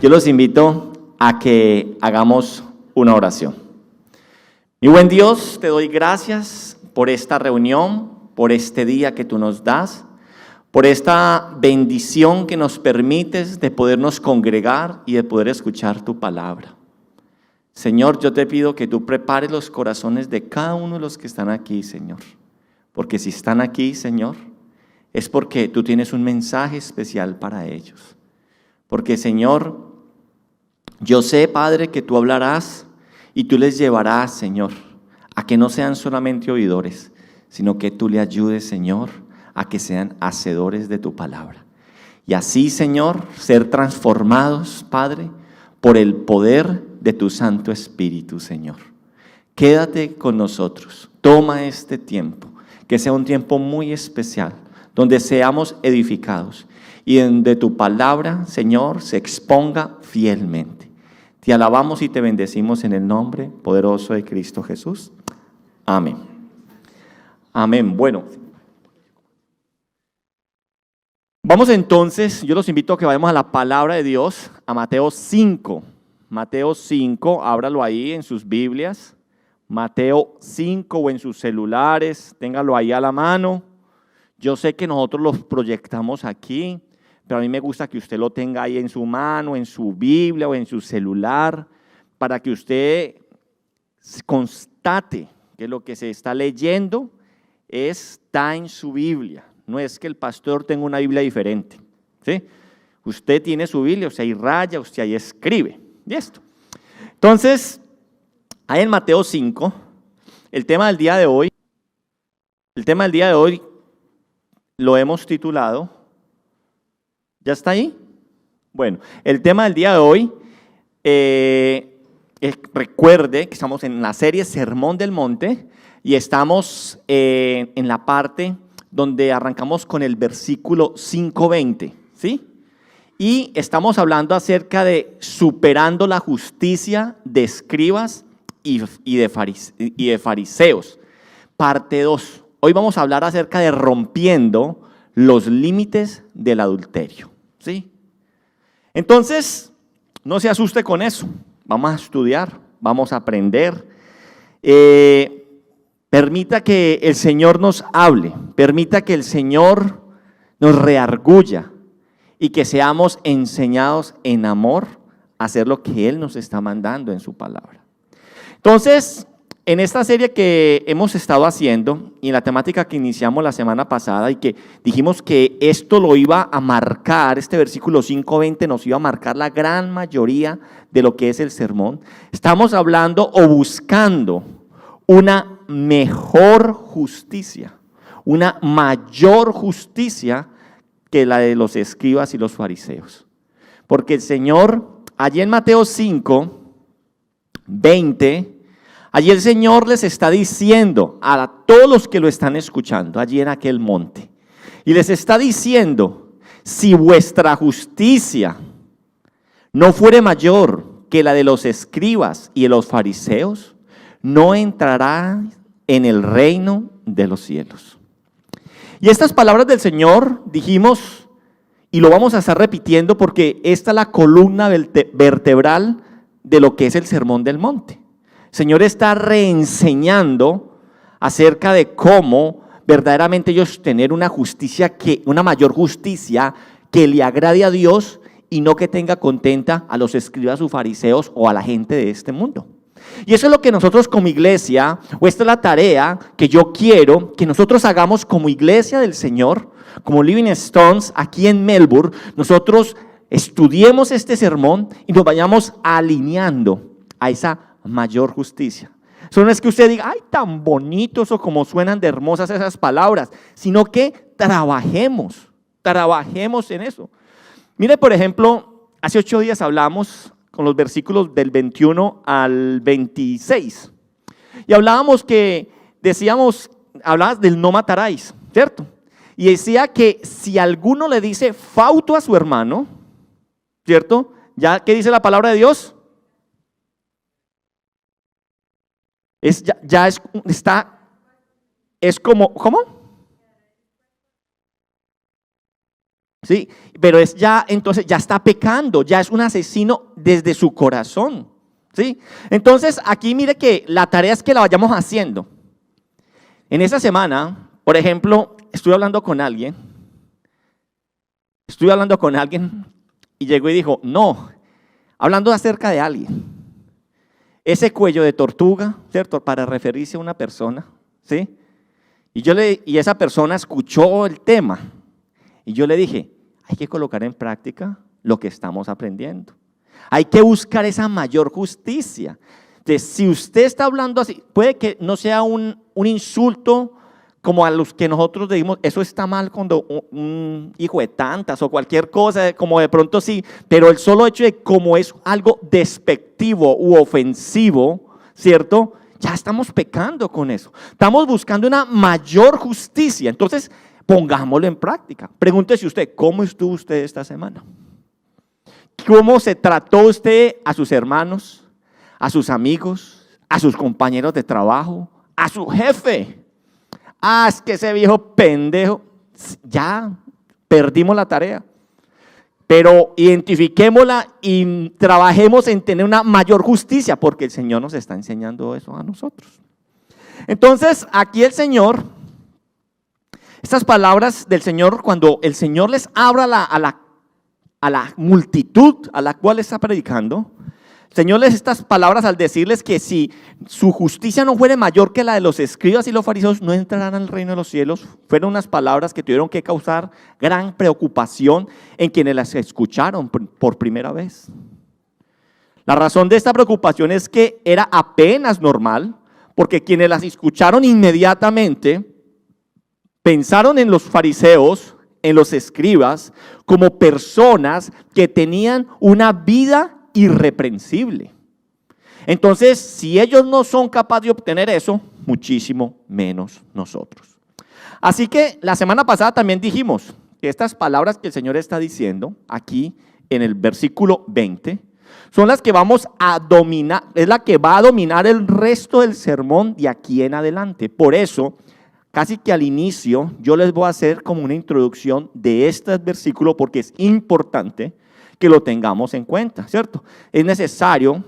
Yo los invito a que hagamos una oración. Mi buen Dios, te doy gracias por esta reunión, por este día que tú nos das, por esta bendición que nos permites de podernos congregar y de poder escuchar tu palabra. Señor, yo te pido que tú prepares los corazones de cada uno de los que están aquí, Señor. Porque si están aquí, Señor, es porque tú tienes un mensaje especial para ellos. Porque, Señor, yo sé, Padre, que tú hablarás y tú les llevarás, Señor, a que no sean solamente oidores, sino que tú le ayudes, Señor, a que sean hacedores de tu palabra. Y así, Señor, ser transformados, Padre, por el poder de tu Santo Espíritu, Señor. Quédate con nosotros, toma este tiempo, que sea un tiempo muy especial, donde seamos edificados y donde tu palabra, Señor, se exponga fielmente. Te alabamos y te bendecimos en el nombre poderoso de Cristo Jesús. Amén. Amén. Bueno, vamos entonces, yo los invito a que vayamos a la palabra de Dios, a Mateo 5. Mateo 5, ábralo ahí en sus Biblias. Mateo 5 o en sus celulares, téngalo ahí a la mano. Yo sé que nosotros los proyectamos aquí, pero a mí me gusta que usted lo tenga ahí en su mano, en su Biblia o en su celular, para que usted constate que lo que se está leyendo está en su Biblia. No es que el pastor tenga una Biblia diferente, ¿sí? Usted tiene su Biblia, usted ahí raya, usted ahí escribe, y esto. Entonces, ahí en Mateo 5, el tema del día de hoy lo hemos titulado, ¿ya está ahí? Bueno, el tema del día de hoy, recuerde que estamos en la serie Sermón del Monte y estamos en la parte donde arrancamos con el versículo 5:20, ¿sí? Y estamos hablando acerca de superando la justicia de escribas y de fariseos. Parte 2. Hoy vamos a hablar acerca de rompiendo los límites del adulterio, ¿sí? Entonces, no se asuste con eso. Vamos a estudiar, vamos a aprender. Permita que el Señor nos hable, permita que el Señor nos redarguya y que seamos enseñados en amor a hacer lo que Él nos está mandando en su palabra. Entonces, en esta serie que hemos estado haciendo y en la temática que iniciamos la semana pasada y que dijimos que esto lo iba a marcar, este versículo 5:20 nos iba a marcar la gran mayoría de lo que es el sermón, estamos hablando o buscando una mejor justicia, una mayor justicia que la de los escribas y los fariseos. Porque el Señor, allí en Mateo 5:20, allí el Señor les está diciendo a todos los que lo están escuchando, allí en aquel monte, y les está diciendo, si vuestra justicia no fuere mayor que la de los escribas y de los fariseos, no entrará en el reino de los cielos. Y estas palabras del Señor dijimos, y lo vamos a estar repitiendo porque esta es la columna vertebral de lo que es el Sermón del Monte. El Señor está reenseñando acerca de cómo verdaderamente ellos tener una mayor justicia que le agrade a Dios y no que tenga contenta a los escribas o fariseos o a la gente de este mundo. Y eso es lo que nosotros como iglesia, o esta es la tarea que yo quiero que nosotros hagamos como iglesia del Señor, como Living Stones aquí en Melbourne. Nosotros estudiemos este sermón y nos vayamos alineando a esa mayor justicia. Eso no es que usted diga, ay, tan bonitos o como suenan de hermosas esas palabras, sino que trabajemos en eso. Mire, por ejemplo, hace 8 días hablamos con los versículos del 21 al 26. Y hablábamos hablabas del no matarás, ¿cierto? Y decía que si alguno le dice fauto a su hermano, ¿cierto? ¿Ya qué dice la palabra de Dios? Es como, ¿cómo? ¿sí? Pero es ya, entonces ya está pecando, ya es un asesino desde su corazón, ¿sí? Entonces aquí mire que la tarea es que la vayamos haciendo. En esa semana, por ejemplo, estuve hablando con alguien y llegó y dijo, no, hablando acerca de alguien, ese cuello de tortuga, ¿cierto? Para referirse a una persona, ¿sí? Y esa persona escuchó el tema y yo le dije, hay que colocar en práctica lo que estamos aprendiendo. Hay que buscar esa mayor justicia. Entonces, si usted está hablando así, puede que no sea un insulto como a los que nosotros decimos, eso está mal cuando un hijo de tantas o cualquier cosa, como de pronto sí, pero el solo hecho de como es algo despectivo u ofensivo, ¿cierto? Ya estamos pecando con eso. Estamos buscando una mayor justicia. Entonces, pongámoslo en práctica. Pregúntese usted, ¿cómo estuvo usted esta semana? ¿Cómo se trató usted a sus hermanos, a sus amigos, a sus compañeros de trabajo, a su jefe? Ah, es que ese viejo pendejo, ya perdimos la tarea. Pero identifiquémosla y trabajemos en tener una mayor justicia, porque el Señor nos está enseñando eso a nosotros. Entonces, aquí el Señor, estas palabras del Señor, cuando el Señor les habla a la multitud a la cual está predicando, el Señor les estas palabras al decirles que si su justicia no fuera mayor que la de los escribas y los fariseos, no entrarán al reino de los cielos. Fueron unas palabras que tuvieron que causar gran preocupación en quienes las escucharon por primera vez. La razón de esta preocupación es que era apenas normal, porque quienes las escucharon inmediatamente pensaron en los fariseos, en los escribas, como personas que tenían una vida irreprensible. Entonces, si ellos no son capaces de obtener eso, muchísimo menos nosotros. Así que la semana pasada también dijimos que estas palabras que el Señor está diciendo aquí en el versículo 20 son las que vamos a dominar, es la que va a dominar el resto del sermón de aquí en adelante. Por eso, casi que al inicio yo les voy a hacer como una introducción de este versículo porque es importante que lo tengamos en cuenta, ¿cierto? Es necesario,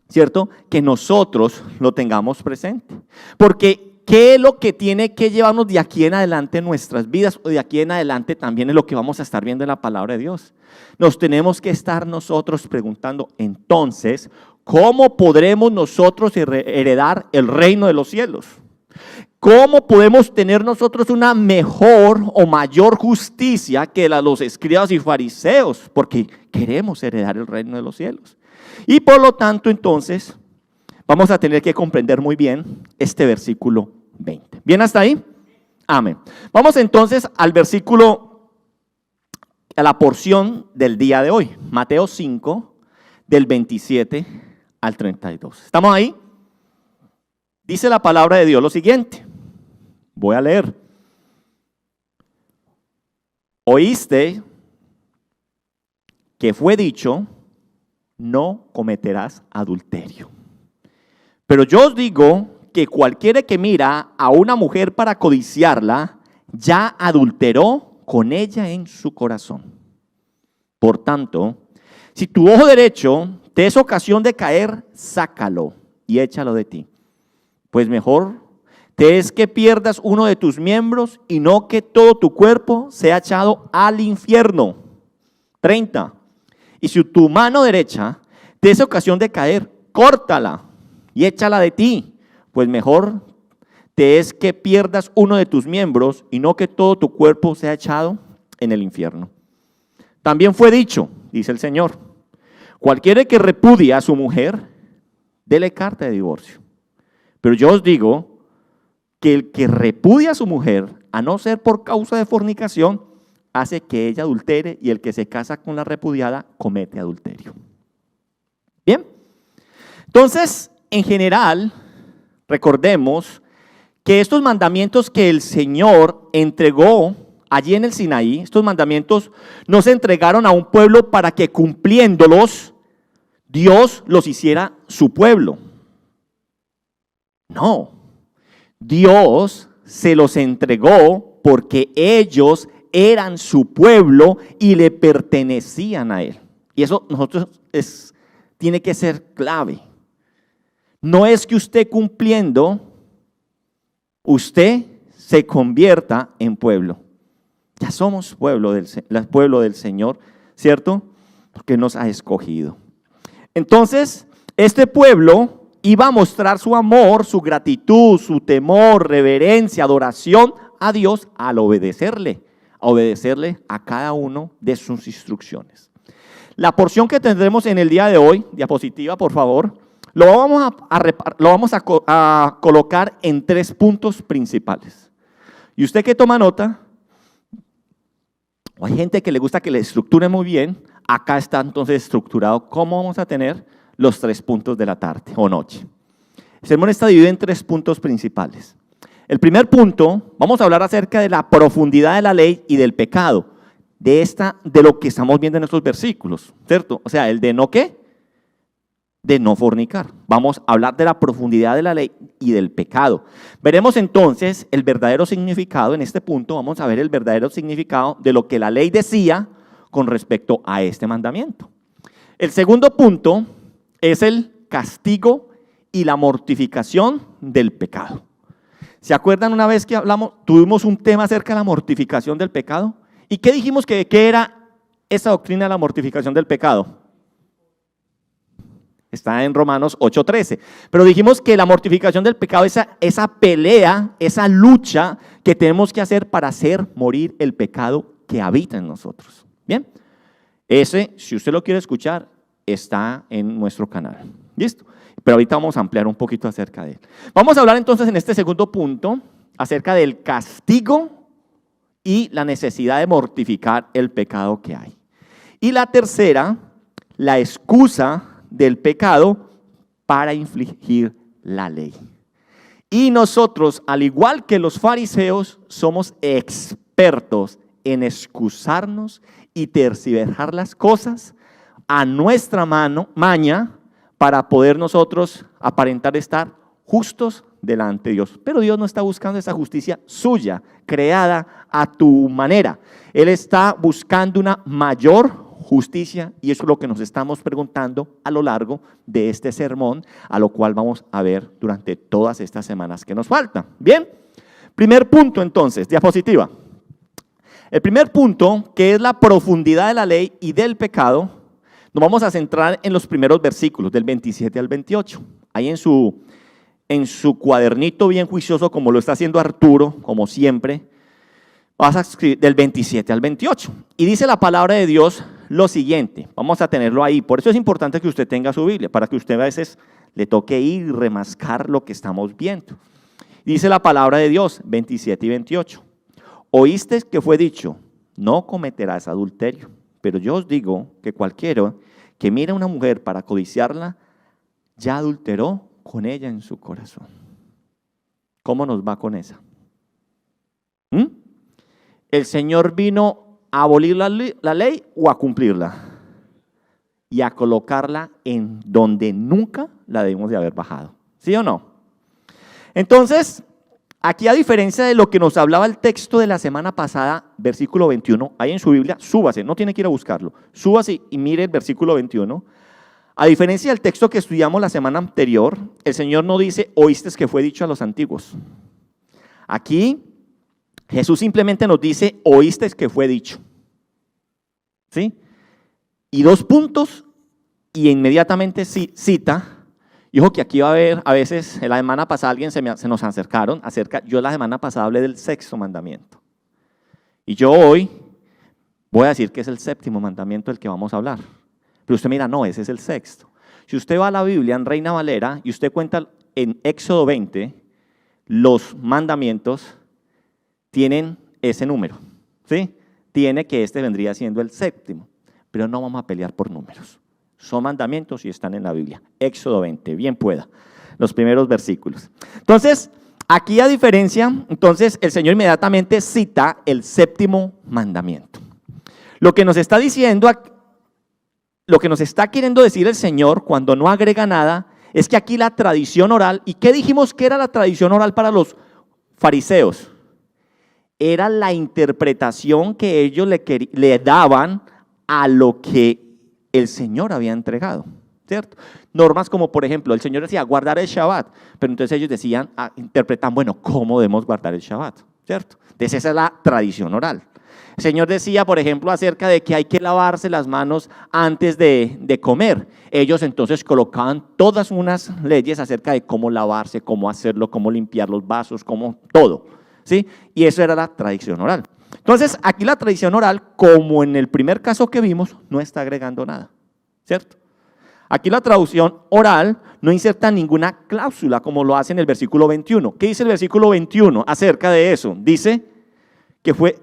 ¿cierto?, que nosotros lo tengamos presente. Porque ¿qué es lo que tiene que llevarnos de aquí en adelante en nuestras vidas? O de aquí en adelante también es lo que vamos a estar viendo en la palabra de Dios. Nos tenemos que estar nosotros preguntando, entonces, ¿cómo podremos nosotros heredar el reino de los cielos? ¿Cómo podemos tener nosotros una mejor o mayor justicia que la de los escribas y fariseos? Porque queremos heredar el reino de los cielos. Y por lo tanto, entonces, vamos a tener que comprender muy bien este versículo 20. ¿Bien hasta ahí? Amén. Vamos entonces al versículo, a la porción del día de hoy. Mateo 5, del 27 al 32. ¿Estamos ahí? Dice la palabra de Dios lo siguiente. Voy a leer. Oíste que fue dicho, no cometerás adulterio. Pero yo os digo que cualquiera que mira a una mujer para codiciarla, ya adulteró con ella en su corazón. Por tanto, si tu ojo derecho te es ocasión de caer, sácalo y échalo de ti. Pues mejor te es que pierdas uno de tus miembros y no que todo tu cuerpo sea echado al infierno. 30. Y si tu mano derecha te es ocasión de caer, córtala y échala de ti. Pues mejor te es que pierdas uno de tus miembros y no que todo tu cuerpo sea echado en el infierno. También fue dicho, dice el Señor, cualquiera que repudie a su mujer, dele carta de divorcio. Pero yo os digo que el que repudia a su mujer, a no ser por causa de fornicación, hace que ella adultere, y el que se casa con la repudiada comete adulterio. Bien, entonces, en general, recordemos que estos mandamientos que el Señor entregó allí en el Sinaí, estos mandamientos no se entregaron a un pueblo para que cumpliéndolos, Dios los hiciera su pueblo. No, Dios se los entregó porque ellos eran su pueblo y le pertenecían a él. Y eso tiene que ser clave. No es que usted cumpliendo, usted se convierta en pueblo. Ya somos pueblo del Señor, ¿cierto? Porque nos ha escogido. Entonces, este pueblo iba a mostrar su amor, su gratitud, su temor, reverencia, adoración a Dios al obedecerle a cada uno de sus instrucciones. La porción que tendremos en el día de hoy, diapositiva por favor, lo vamos a colocar en 3 puntos principales. Y usted que toma nota, o hay gente que le gusta que le estructure muy bien, acá está entonces estructurado cómo vamos a tener los 3 puntos de la tarde o noche. El sermón está dividido en 3 puntos principales. El primer punto, vamos a hablar acerca de la profundidad de la ley y del pecado, de lo que estamos viendo en estos versículos, ¿cierto? O sea, el de no qué, de no fornicar. Vamos a hablar de la profundidad de la ley y del pecado. Veremos entonces el verdadero significado, en este punto vamos a ver el verdadero significado de lo que la ley decía con respecto a este mandamiento. El segundo punto es el castigo y la mortificación del pecado. ¿Se acuerdan una vez que tuvimos un tema acerca de la mortificación del pecado? ¿Y qué dijimos qué era esa doctrina de la mortificación del pecado? Está en Romanos 8:13. Pero dijimos que la mortificación del pecado es esa pelea, esa lucha que tenemos que hacer para hacer morir el pecado que habita en nosotros. Bien, si usted lo quiere escuchar, está en nuestro canal. ¿Listo? Pero ahorita vamos a ampliar un poquito acerca de él. Vamos a hablar entonces en este segundo punto acerca del castigo y la necesidad de mortificar el pecado que hay. Y la tercera, la excusa del pecado para infligir la ley. Y nosotros, al igual que los fariseos, somos expertos en excusarnos y tergiversar las cosas a nuestra maña para poder nosotros aparentar estar justos delante de Dios. Pero Dios no está buscando esa justicia suya, creada a tu manera. Él está buscando una mayor justicia y eso es lo que nos estamos preguntando a lo largo de este sermón, a lo cual vamos a ver durante todas estas semanas que nos faltan. Bien, primer punto entonces, diapositiva. El primer punto, que es la profundidad de la ley y del pecado, nos vamos a centrar en los primeros versículos, del 27 al 28. Ahí en su cuadernito bien juicioso, como lo está haciendo Arturo, como siempre, vas a escribir del 27 al 28. Y dice la palabra de Dios lo siguiente, vamos a tenerlo ahí. Por eso es importante que usted tenga su Biblia, para que usted a veces le toque ir y remascar lo que estamos viendo. Dice la palabra de Dios, 27 y 28. Oíste que fue dicho, no cometerás adulterio. Pero yo os digo que cualquiera que mire a una mujer para codiciarla, ya adulteró con ella en su corazón. ¿Cómo nos va con esa? ¿El Señor vino a abolir la ley o a cumplirla? Y a colocarla en donde nunca la debimos de haber bajado. ¿Sí o no? Entonces, aquí a diferencia de lo que nos hablaba el texto de la semana pasada, versículo 21, ahí en su Biblia, súbase, no tiene que ir a buscarlo, súbase y mire el versículo 21. A diferencia del texto que estudiamos la semana anterior, el Señor no dice, oíste que fue dicho a los antiguos. Aquí Jesús simplemente nos dice, oíste que fue dicho. ¿Sí? Y 2 puntos, y inmediatamente cita. Y ojo que aquí va a haber, a veces, la semana pasada alguien se nos acercaron, yo la semana pasada hablé del 6º mandamiento. Y yo hoy voy a decir que es el 7º mandamiento del que vamos a hablar. Pero usted mira, no, ese es el 6º. Si usted va a la Biblia en Reina Valera y usted cuenta en Éxodo 20, los mandamientos tienen ese número, ¿sí? Tiene que este vendría siendo el 7º, pero no vamos a pelear por números. Son mandamientos y están en la Biblia. Éxodo 20, bien pueda, los primeros versículos. Entonces, aquí a diferencia, entonces el Señor inmediatamente cita el 7º mandamiento. Lo que nos está diciendo, lo que nos está queriendo decir el Señor cuando no agrega nada, es que aquí la tradición oral, ¿y qué dijimos que era la tradición oral para los fariseos? era la interpretación que ellos le daban a lo que el Señor había entregado, ¿cierto? Normas como, por ejemplo, el Señor decía, guardar el Shabbat, pero entonces ellos decían, interpretan, bueno, ¿cómo debemos guardar el Shabbat? ¿Cierto? Entonces esa es la tradición oral. El Señor decía, por ejemplo, acerca de que hay que lavarse las manos antes de comer. Ellos entonces colocaban todas unas leyes acerca de cómo lavarse, cómo hacerlo, cómo limpiar los vasos, cómo todo, ¿sí? Y eso era la tradición oral. Entonces, aquí la tradición oral, como en el primer caso que vimos, no está agregando nada, ¿cierto? Aquí la traducción oral no inserta ninguna cláusula como lo hace en el versículo 21. ¿Qué dice el versículo 21 acerca de eso? Dice que fue...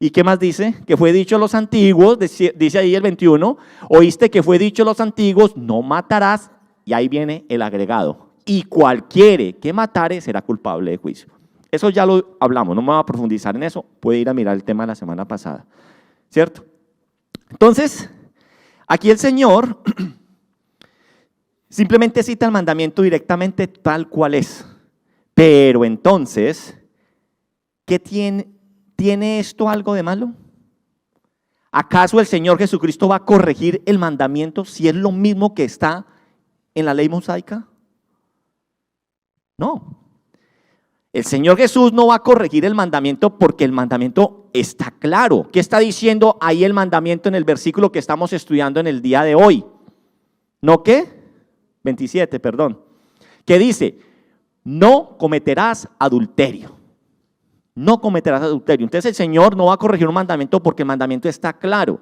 ¿Y qué más dice? Que fue dicho a los antiguos, dice ahí el 21, oíste que fue dicho a los antiguos, no matarás, y ahí viene el agregado. Y cualquiera que matare será culpable de juicio. Eso ya lo hablamos, no me voy a profundizar en eso, puede ir a mirar el tema de la semana pasada, ¿cierto? Entonces, aquí el Señor simplemente cita el mandamiento directamente tal cual es. Pero entonces, ¿qué tiene esto algo de malo? ¿Acaso el Señor Jesucristo va a corregir el mandamiento si es lo mismo que está en la ley mosaica? No. El Señor Jesús no va a corregir el mandamiento porque el mandamiento está claro. ¿Qué está diciendo ahí el mandamiento en el versículo que estamos estudiando en el día de hoy? ¿No qué? 27, perdón. ¿Qué dice? No cometerás adulterio. No cometerás adulterio. Entonces el Señor no va a corregir un mandamiento porque el mandamiento está claro,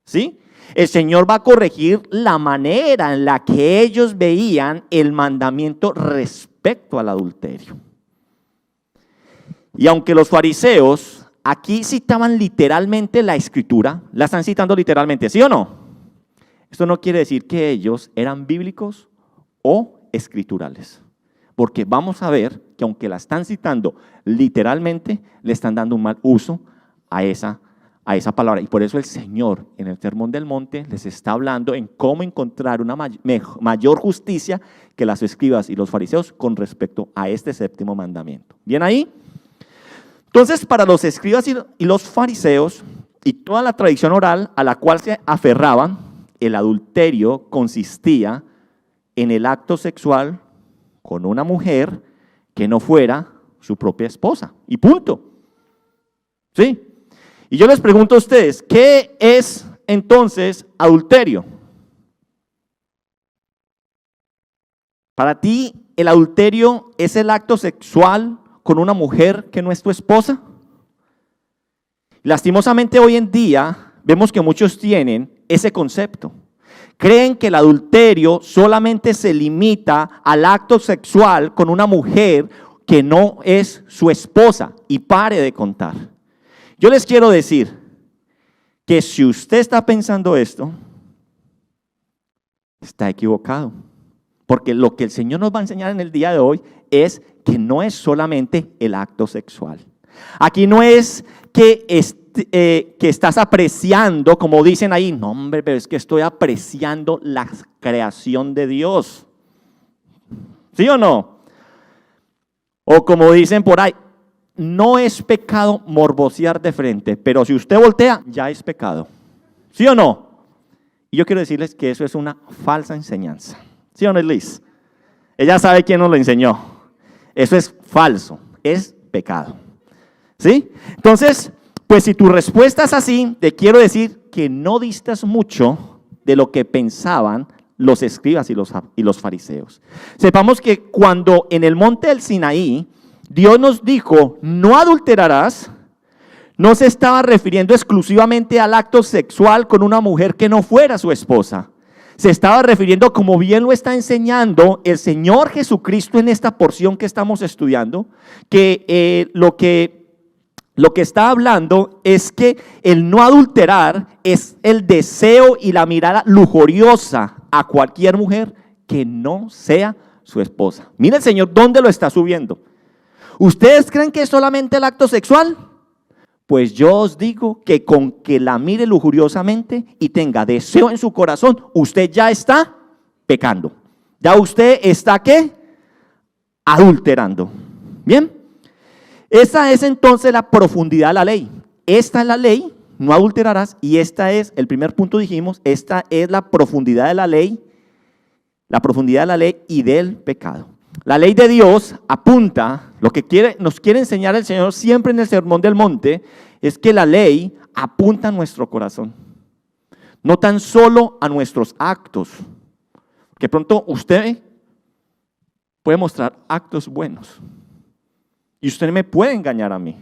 ¿sí? El Señor va a corregir la manera en la que ellos veían el mandamiento respecto al adulterio. Y aunque los fariseos aquí citaban literalmente la escritura, la están citando literalmente, ¿sí o no? Esto no quiere decir que ellos eran bíblicos o escriturales. Porque vamos a ver que aunque la están citando literalmente, le están dando un mal uso a esa palabra. Y por eso el Señor en el Sermón del Monte les está hablando en cómo encontrar una mayor justicia que las escribas y los fariseos con respecto a este séptimo mandamiento. ¿Bien ahí? Entonces, para los escribas y los fariseos y toda la tradición oral a la cual se aferraban, el adulterio consistía en el acto sexual con una mujer que no fuera su propia esposa. Y punto. ¿Sí? Y yo les pregunto a ustedes, ¿qué es entonces adulterio? Para ti, ¿el adulterio es el acto sexual con una mujer que no es tu esposa? Lastimosamente hoy en día vemos que muchos tienen ese concepto. Creen que el adulterio solamente se limita al acto sexual con una mujer que no es su esposa, y pare de contar. Yo les quiero decir que si usted está pensando esto, está equivocado. Porque lo que el Señor nos va a enseñar en el día de hoy es que no es solamente el acto sexual. Aquí no es que estás apreciando, como dicen ahí, no hombre, pero es que estoy apreciando la creación de Dios. ¿Sí o no? O como dicen por ahí, no es pecado morbosear de frente, pero si usted voltea, ya es pecado. ¿Sí o no? Y yo quiero decirles que eso es una falsa enseñanza. ¿Sí o no, Liz? Ella sabe quién nos lo enseñó. Eso es falso, es pecado. ¿Sí? Entonces, pues si tu respuesta es así, te quiero decir que no distas mucho de lo que pensaban los escribas y los fariseos. Sepamos que cuando en el monte del Sinaí, Dios nos dijo, no adulterarás, no se estaba refiriendo exclusivamente al acto sexual con una mujer que no fuera su esposa. Se estaba refiriendo, como bien lo está enseñando el Señor Jesucristo en esta porción que estamos estudiando, que lo que está hablando es que el no adulterar es el deseo y la mirada lujuriosa a cualquier mujer que no sea su esposa. Mira el Señor dónde lo está subiendo. ¿Ustedes creen que es solamente el acto sexual? Pues yo os digo que con que la mire lujuriosamente y tenga deseo en su corazón, usted ya está pecando. Ya usted está, ¿qué? Adulterando. ¿Bien? Esa es entonces la profundidad de la ley. Esta es la ley, no adulterarás, y esta es, el primer punto dijimos, esta es la profundidad de la ley y del pecado. La ley de Dios apunta, lo que nos quiere enseñar el Señor siempre en el Sermón del Monte, es que la ley apunta a nuestro corazón, no tan solo a nuestros actos, que pronto usted puede mostrar actos buenos, y usted me puede engañar a mí,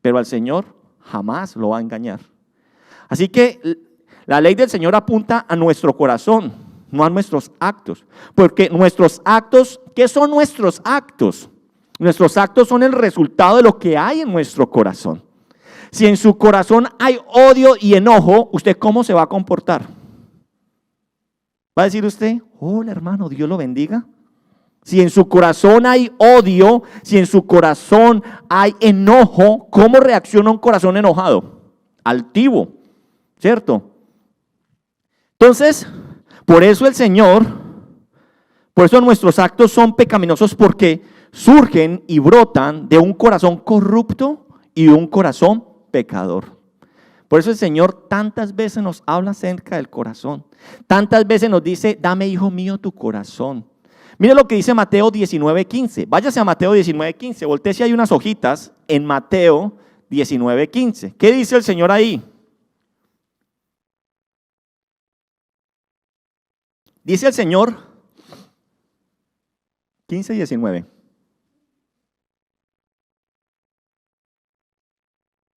pero al Señor jamás lo va a engañar. Así que la ley del Señor apunta a nuestro corazón, no a nuestros actos. Porque nuestros actos, ¿qué son nuestros actos? Nuestros actos son el resultado de lo que hay en nuestro corazón. Si en su corazón hay odio y enojo, ¿usted cómo se va a comportar? ¿Va a decir usted, hola hermano, Dios lo bendiga? Si en su corazón hay odio, si en su corazón hay enojo, ¿cómo reacciona un corazón enojado? Altivo, ¿cierto? Entonces, por eso el Señor, por eso nuestros actos son pecaminosos, porque surgen y brotan de un corazón corrupto y de un corazón pecador. Por eso el Señor tantas veces nos habla acerca del corazón. Tantas veces nos dice, dame, hijo mío, tu corazón. Mire lo que dice Mateo 19:15. Váyase a Mateo 19:15. Voltee si hay unas hojitas en Mateo 19:15. ¿Qué dice el Señor ahí? Dice el Señor 15:19.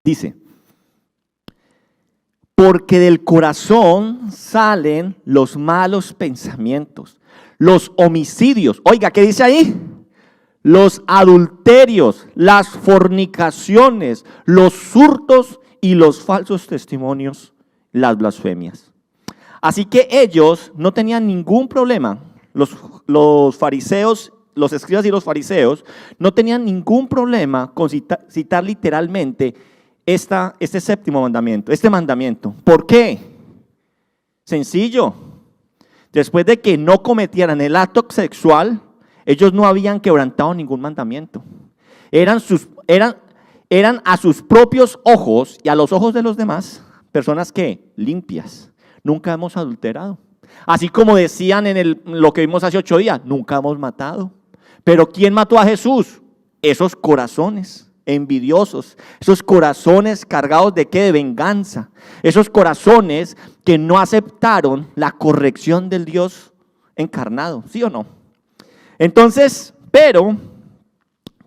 Dice, porque del corazón salen los malos pensamientos, los homicidios. Oiga, ¿qué dice ahí? Los adulterios, las fornicaciones, los hurtos y los falsos testimonios, las blasfemias. Así que ellos no tenían ningún problema, los fariseos, los escribas y los fariseos, no tenían ningún problema con citar literalmente este séptimo mandamiento, este mandamiento. ¿Por qué? Sencillo. Después de que no cometieran el acto sexual, ellos no habían quebrantado ningún mandamiento. Eran a sus propios ojos y a los ojos de los demás, personas que limpias. Nunca hemos adulterado. Así como decían en lo que vimos hace 8 días, nunca hemos matado. Pero ¿quién mató a Jesús? Esos corazones envidiosos, esos corazones cargados de ¿qué? De venganza, esos corazones que no aceptaron la corrección del Dios encarnado, ¿sí o no? Entonces, pero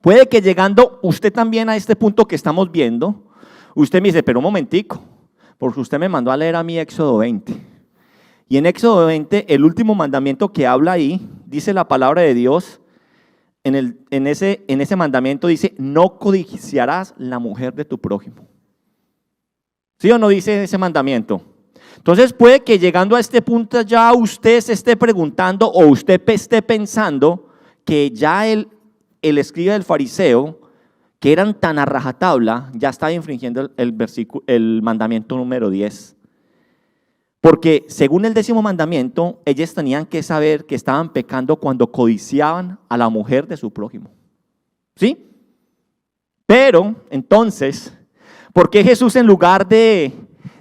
puede que llegando usted también a este punto que estamos viendo, usted me dice, pero un momentico, porque usted me mandó a leer a mí Éxodo 20. Y en Éxodo 20, el último mandamiento que habla ahí, dice la palabra de Dios, en ese mandamiento dice, no codiciarás la mujer de tu prójimo. ¿Sí o no dice ese mandamiento? Entonces puede que llegando a este punto ya usted se esté preguntando o usted esté pensando que ya el escriba del fariseo, que eran tan a rajatabla, ya estaba infringiendo el mandamiento número 10. Porque según el 10º mandamiento, ellos tenían que saber que estaban pecando cuando codiciaban a la mujer de su prójimo. ¿Sí? Pero, entonces, ¿por qué Jesús en lugar de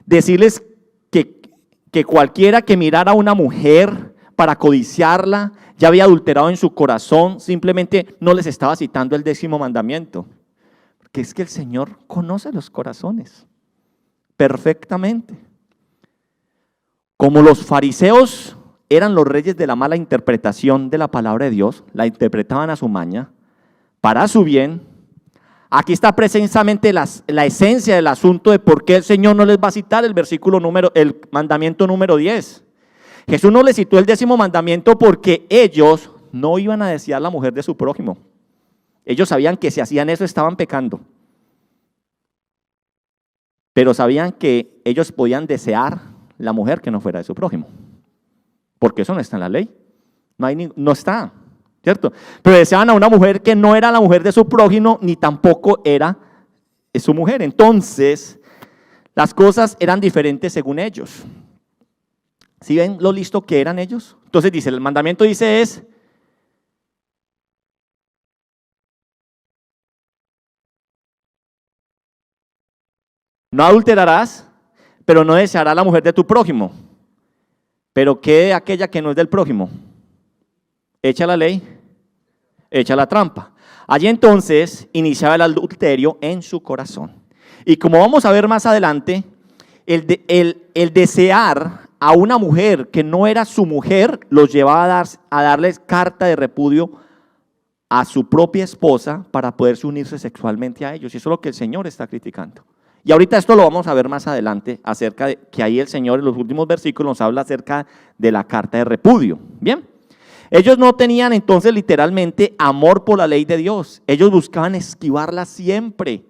decirles que cualquiera que mirara a una mujer para codiciarla ya había adulterado en su corazón, simplemente no les estaba citando el 10º mandamiento? Porque es que el Señor conoce los corazones perfectamente. Como los fariseos eran los reyes de la mala interpretación de la palabra de Dios, la interpretaban a su maña, para su bien, aquí está precisamente la esencia del asunto de por qué el Señor no les va a citar el mandamiento número 10. Jesús no les citó el 10º mandamiento porque ellos no iban a desear la mujer de su prójimo. Ellos sabían que si hacían eso estaban pecando. Pero sabían que ellos podían desear la mujer que no fuera de su prójimo, porque eso no está en la ley, no está, ¿cierto? Pero deseaban a una mujer que no era la mujer de su prójimo, ni tampoco era su mujer. Entonces, las cosas eran diferentes según ellos. ¿Sí ven lo listo que eran ellos? Entonces dice, el mandamiento dice es, no adulterarás, pero no desearás la mujer de tu prójimo. Pero ¿qué de aquella que no es del prójimo? Echa la ley, echa la trampa. Allí entonces iniciaba el adulterio en su corazón. Y como vamos a ver más adelante, el desear a una mujer que no era su mujer los llevaba a darles carta de repudio a su propia esposa para poder unirse sexualmente a ellos. Y eso es lo que el Señor está criticando. Y ahorita esto lo vamos a ver más adelante, acerca de que ahí el Señor en los últimos versículos nos habla acerca de la carta de repudio. Bien, ellos no tenían entonces literalmente amor por la ley de Dios. Ellos buscaban esquivarla siempre,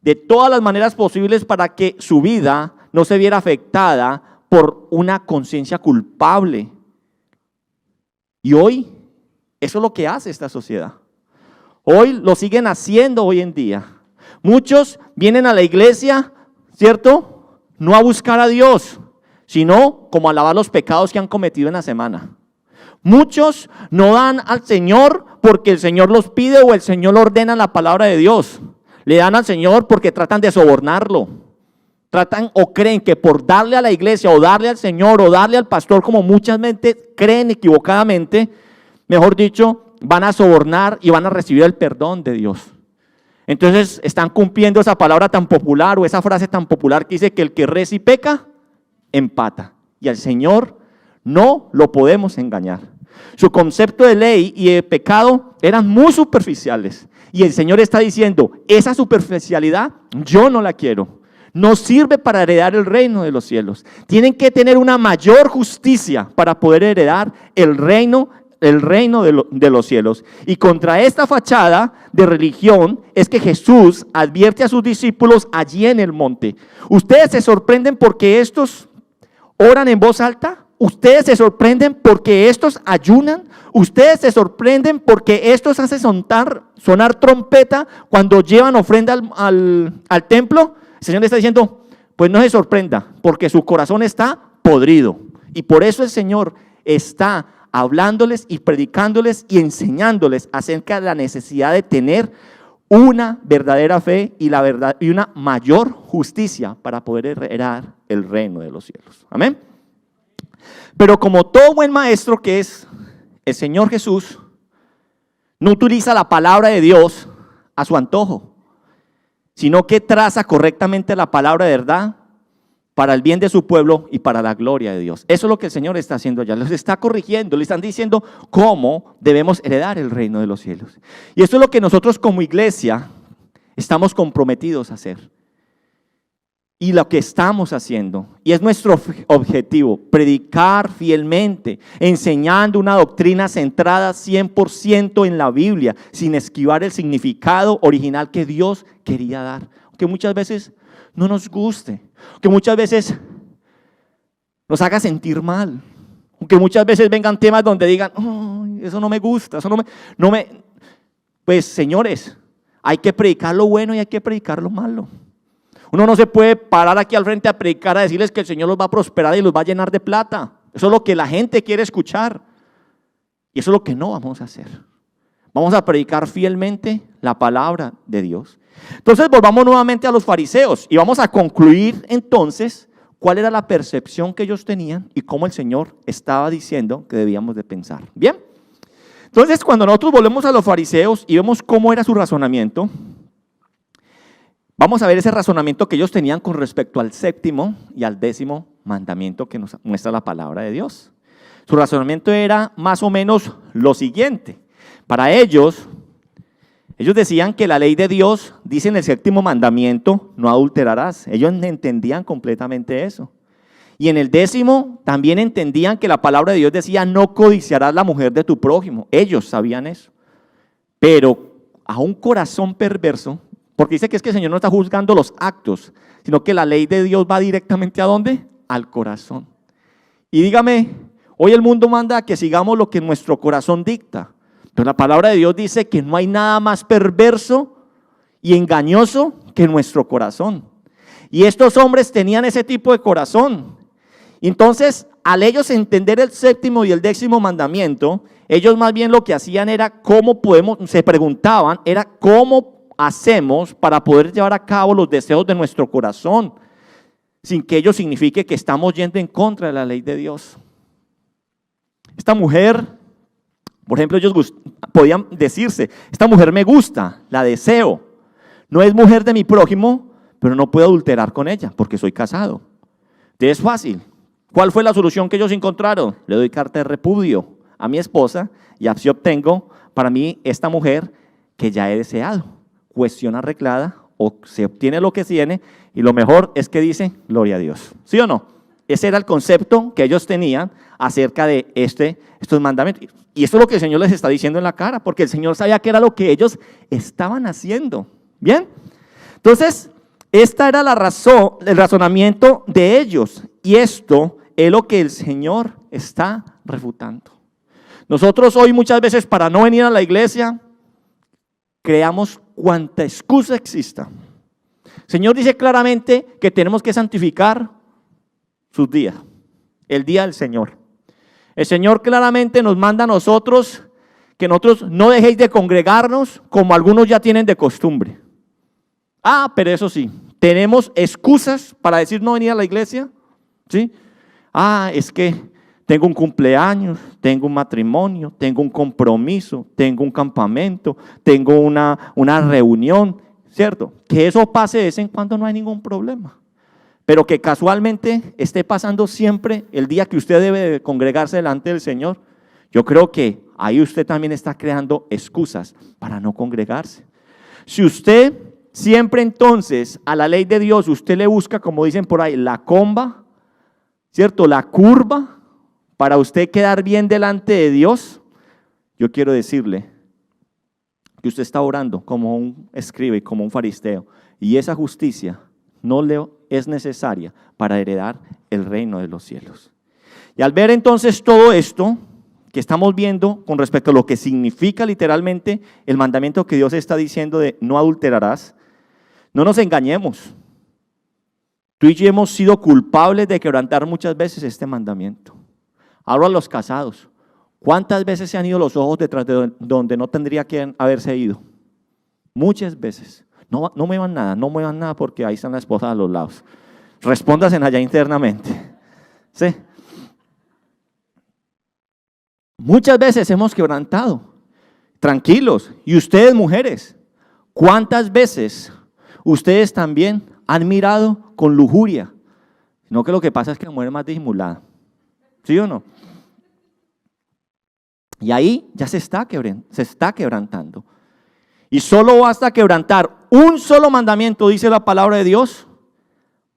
de todas las maneras posibles, para que su vida no se viera afectada por una conciencia culpable. Y hoy, eso es lo que hace esta sociedad. Hoy lo siguen haciendo hoy en día. Muchos vienen a la iglesia, ¿cierto? No a buscar a Dios, sino como a lavar los pecados que han cometido en la semana. Muchos no dan al Señor porque el Señor los pide o el Señor ordena la palabra de Dios. Le dan al Señor porque tratan de sobornarlo. Tratan o creen que por darle a la iglesia o darle al Señor o darle al pastor, como muchas veces creen equivocadamente, mejor dicho, van a sobornar y van a recibir el perdón de Dios. Entonces están cumpliendo esa palabra tan popular o esa frase tan popular que dice que el que reza y peca, empata. Y al Señor no lo podemos engañar. Su concepto de ley y de pecado eran muy superficiales. Y el Señor está diciendo, esa superficialidad yo no la quiero. No sirve para heredar el reino de los cielos. Tienen que tener una mayor justicia para poder heredar el reino de los cielos. Y contra esta fachada de religión es que Jesús advierte a sus discípulos allí en el monte. ¿Ustedes se sorprenden porque estos oran en voz alta? ¿Ustedes se sorprenden porque estos ayunan? ¿Ustedes se sorprenden porque estos hacen sonar trompeta cuando llevan ofrenda al templo? El Señor le está diciendo, pues no se sorprenda, porque su corazón está podrido. Y por eso el Señor está hablándoles y predicándoles y enseñándoles acerca de la necesidad de tener una verdadera fe y una mayor justicia para poder heredar el reino de los cielos. Amén. Pero como todo buen maestro que es el Señor Jesús, no utiliza la palabra de Dios a su antojo, sino que traza correctamente la palabra de verdad para el bien de su pueblo y para la gloria de Dios. Eso es lo que el Señor está haciendo allá. Los está corrigiendo, le están diciendo cómo debemos heredar el reino de los cielos. Y esto es lo que nosotros como iglesia estamos comprometidos a hacer. Y lo que estamos haciendo, y es nuestro objetivo, predicar fielmente, enseñando una doctrina centrada 100% en la Biblia, sin esquivar el significado original que Dios quería dar. Aunque muchas veces no nos guste, que muchas veces nos haga sentir mal, aunque muchas veces vengan temas donde digan, oh, eso no me gusta, eso no me. Pues señores, hay que predicar lo bueno y hay que predicar lo malo. Uno no se puede parar aquí al frente a predicar, a decirles que el Señor los va a prosperar y los va a llenar de plata. Eso es lo que la gente quiere escuchar. Y eso es lo que no vamos a hacer. Vamos a predicar fielmente la palabra de Dios. Entonces volvamos nuevamente a los fariseos y vamos a concluir entonces cuál era la percepción que ellos tenían y cómo el Señor estaba diciendo que debíamos de pensar. Bien, entonces cuando nosotros volvemos a los fariseos y vemos cómo era su razonamiento, vamos a ver ese razonamiento que ellos tenían con respecto al 7º y al 10º mandamiento que nos muestra la palabra de Dios. Su razonamiento era más o menos lo siguiente. Para ellos decían que la ley de Dios dice en el 7º mandamiento, no adulterarás. Ellos entendían completamente eso. Y en el 10º también entendían que la palabra de Dios decía, no codiciarás la mujer de tu prójimo. Ellos sabían eso. Pero a un corazón perverso, porque dice que es que el Señor no está juzgando los actos, sino que la ley de Dios va directamente ¿a dónde? Al corazón. Y dígame, hoy el mundo manda a que sigamos lo que nuestro corazón dicta. Pero la palabra de Dios dice que no hay nada más perverso y engañoso que nuestro corazón. Y estos hombres tenían ese tipo de corazón. Entonces, al ellos entender el 7º y el 10º mandamiento, ellos más bien lo que hacían era se preguntaban, era cómo hacemos para poder llevar a cabo los deseos de nuestro corazón, sin que ello signifique que estamos yendo en contra de la ley de Dios. Esta mujer, por ejemplo, ellos podían decirse, esta mujer me gusta, la deseo, no es mujer de mi prójimo, pero no puedo adulterar con ella porque soy casado. Entonces es fácil. ¿Cuál fue la solución que ellos encontraron? Le doy carta de repudio a mi esposa y así obtengo para mí esta mujer que ya he deseado. Cuestión arreglada, o se obtiene lo que tiene, y lo mejor es que dice, gloria a Dios. ¿Sí o no? Ese era el concepto que ellos tenían acerca de estos mandamientos. Y esto es lo que el Señor les está diciendo en la cara, porque el Señor sabía que era lo que ellos estaban haciendo. ¿Bien? Entonces, esta era la razón, el razonamiento de ellos, y esto es lo que el Señor está refutando. Nosotros hoy muchas veces para no venir a la iglesia, creamos cuanta excusa exista. El Señor dice claramente que tenemos que santificar sus días, el día del Señor. El Señor claramente nos manda a nosotros que nosotros no dejéis de congregarnos como algunos ya tienen de costumbre. Pero eso sí, tenemos excusas para decir no venir a la iglesia, ¿sí? Es que tengo un cumpleaños, tengo un matrimonio, tengo un compromiso, tengo un campamento, tengo una reunión, ¿cierto? Que eso pase de vez en cuando no hay ningún problema. Pero que casualmente esté pasando siempre el día que usted debe de congregarse delante del Señor, yo creo que ahí usted también está creando excusas para no congregarse. Si usted siempre entonces a la ley de Dios usted le busca, como dicen por ahí, la comba, ¿cierto? La curva, para usted quedar bien delante de Dios, yo quiero decirle que usted está orando como un escriba y como un fariseo, y esa justicia no le es necesaria para heredar el reino de los cielos. Y al ver entonces todo esto que estamos viendo con respecto a lo que significa literalmente el mandamiento que Dios está diciendo de no adulterarás, no nos engañemos. Tú y yo hemos sido culpables de quebrantar muchas veces este mandamiento. Ahora los casados, ¿cuántas veces se han ido los ojos detrás de donde no tendría que haberse ido? Muchas veces. No muevan nada porque ahí están las esposas a los lados. Respóndase allá internamente. ¿Sí? Muchas veces hemos quebrantado. Tranquilos. Y ustedes, mujeres, ¿cuántas veces ustedes también han mirado con lujuria? No, que lo que pasa es que la mujer es más disimulada. ¿Sí o no? Y ahí ya se está quebrantando. Y solo basta quebrantar un solo mandamiento, dice la palabra de Dios,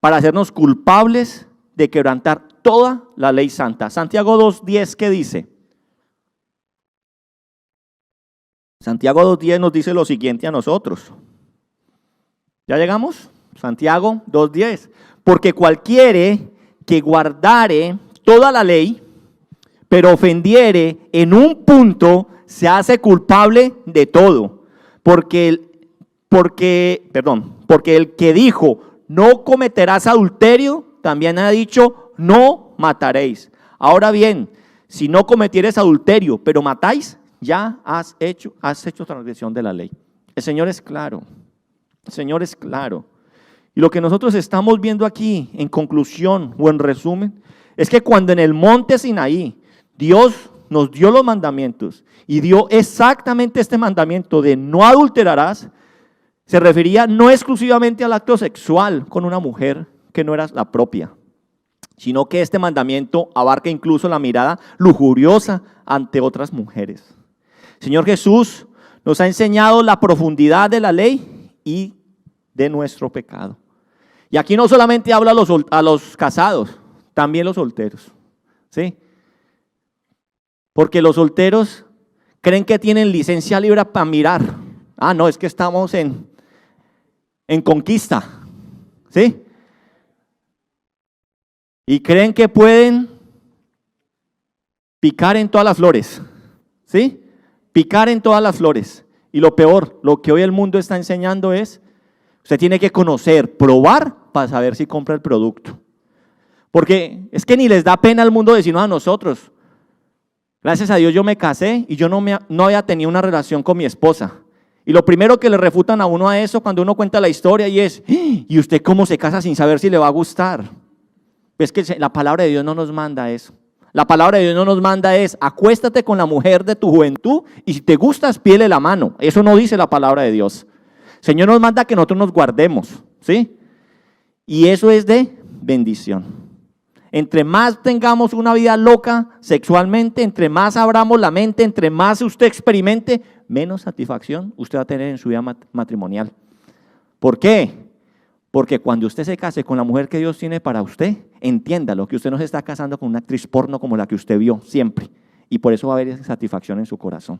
para hacernos culpables de quebrantar toda la ley santa. Santiago 2:10, ¿qué dice? Santiago 2:10 nos dice lo siguiente a nosotros. ¿Ya llegamos? Santiago 2:10. Porque cualquiera que guardare toda la ley, pero ofendiere en un punto, se hace culpable de todo. Porque el que dijo, no cometerás adulterio, también ha dicho, no mataréis. Ahora bien, si no cometieres adulterio, pero matáis, ya has hecho transgresión de la ley. El Señor es claro. El Señor es claro. Y lo que nosotros estamos viendo aquí, en conclusión o en resumen, es que cuando en el monte Sinaí Dios nos dio los mandamientos y dio exactamente este mandamiento de no adulterarás, se refería no exclusivamente al acto sexual con una mujer que no era la propia, sino que este mandamiento abarca incluso la mirada lujuriosa ante otras mujeres. Señor Jesús nos ha enseñado la profundidad de la ley y de nuestro pecado. Y aquí no solamente habla a los casados, también los solteros, ¿sí? Porque los solteros creen que tienen licencia libre para mirar. No, es que estamos en conquista, ¿sí? Y creen que pueden picar en todas las flores, ¿sí? Picar en todas las flores. Y lo peor, lo que hoy el mundo está enseñando es, usted tiene que conocer, probar para saber si compra el producto. Porque es que ni les da pena al mundo decirnos a nosotros. Gracias a Dios yo me casé y yo no había tenido una relación con mi esposa. Y lo primero que le refutan a uno a eso cuando uno cuenta la historia y es, ¿y usted cómo se casa sin saber si le va a gustar? Es que la palabra de Dios no nos manda eso. La palabra de Dios no nos manda es, acuéstate con la mujer de tu juventud y si te gustas, pídele la mano. Eso no dice la palabra de Dios. El Señor nos manda que nosotros nos guardemos, ¿sí? Y eso es de bendición. Entre más tengamos una vida loca sexualmente, entre más abramos la mente, entre más usted experimente, menos satisfacción usted va a tener en su vida matrimonial. ¿Por qué? Porque cuando usted se case con la mujer que Dios tiene para usted, entiéndalo, que usted no se está casando con una actriz porno como la que usted vio siempre. Y por eso va a haber satisfacción en su corazón.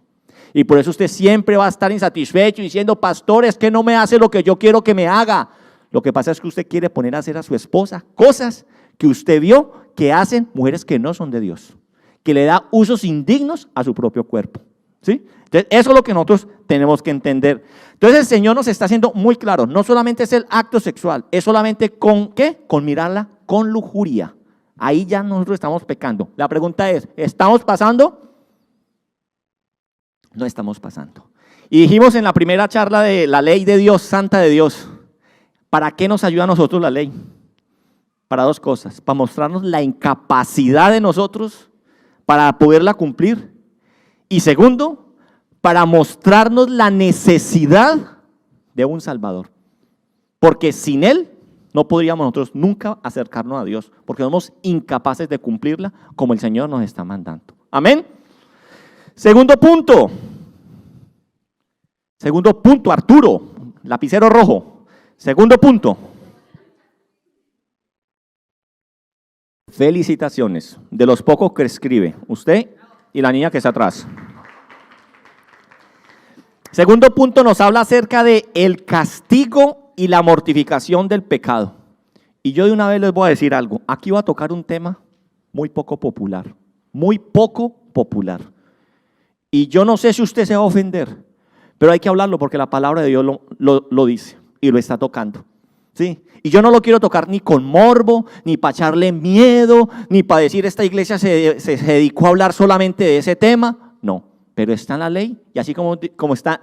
Y por eso usted siempre va a estar insatisfecho diciendo, pastor, es que no me hace lo que yo quiero que me haga. Lo que pasa es que usted quiere poner a hacer a su esposa cosas que usted vio que hacen mujeres que no son de Dios, que le da usos indignos a su propio cuerpo, ¿sí? Entonces, eso es lo que nosotros tenemos que entender. Entonces, el Señor nos está haciendo muy claro, no solamente es el acto sexual, es solamente con ¿qué? Con mirarla con lujuria. Ahí ya nosotros estamos pecando. La pregunta es, ¿estamos pasando? No estamos pasando. Y dijimos en la primera charla de la ley de Dios, santa de Dios, ¿para qué nos ayuda a nosotros la ley? Para dos cosas, para mostrarnos la incapacidad de nosotros para poderla cumplir. Y segundo, para mostrarnos la necesidad de un Salvador. Porque sin Él no podríamos nosotros nunca acercarnos a Dios, porque somos incapaces de cumplirla como el Señor nos está mandando. Amén. Segundo punto, Arturo, lapicero rojo. Segundo punto. Felicitaciones, de los pocos que escribe, usted y la niña que está atrás. Segundo punto nos habla acerca de el castigo y la mortificación del pecado. Y yo de una vez les voy a decir algo, aquí voy a tocar un tema muy poco popular, Y yo no sé si usted se va a ofender, pero hay que hablarlo porque la palabra de Dios lo dice y lo está tocando. ¿Sí? Y yo no lo quiero tocar ni con morbo, ni para echarle miedo, ni para decir esta iglesia se dedicó a hablar solamente de ese tema. No, pero está en la ley y así como está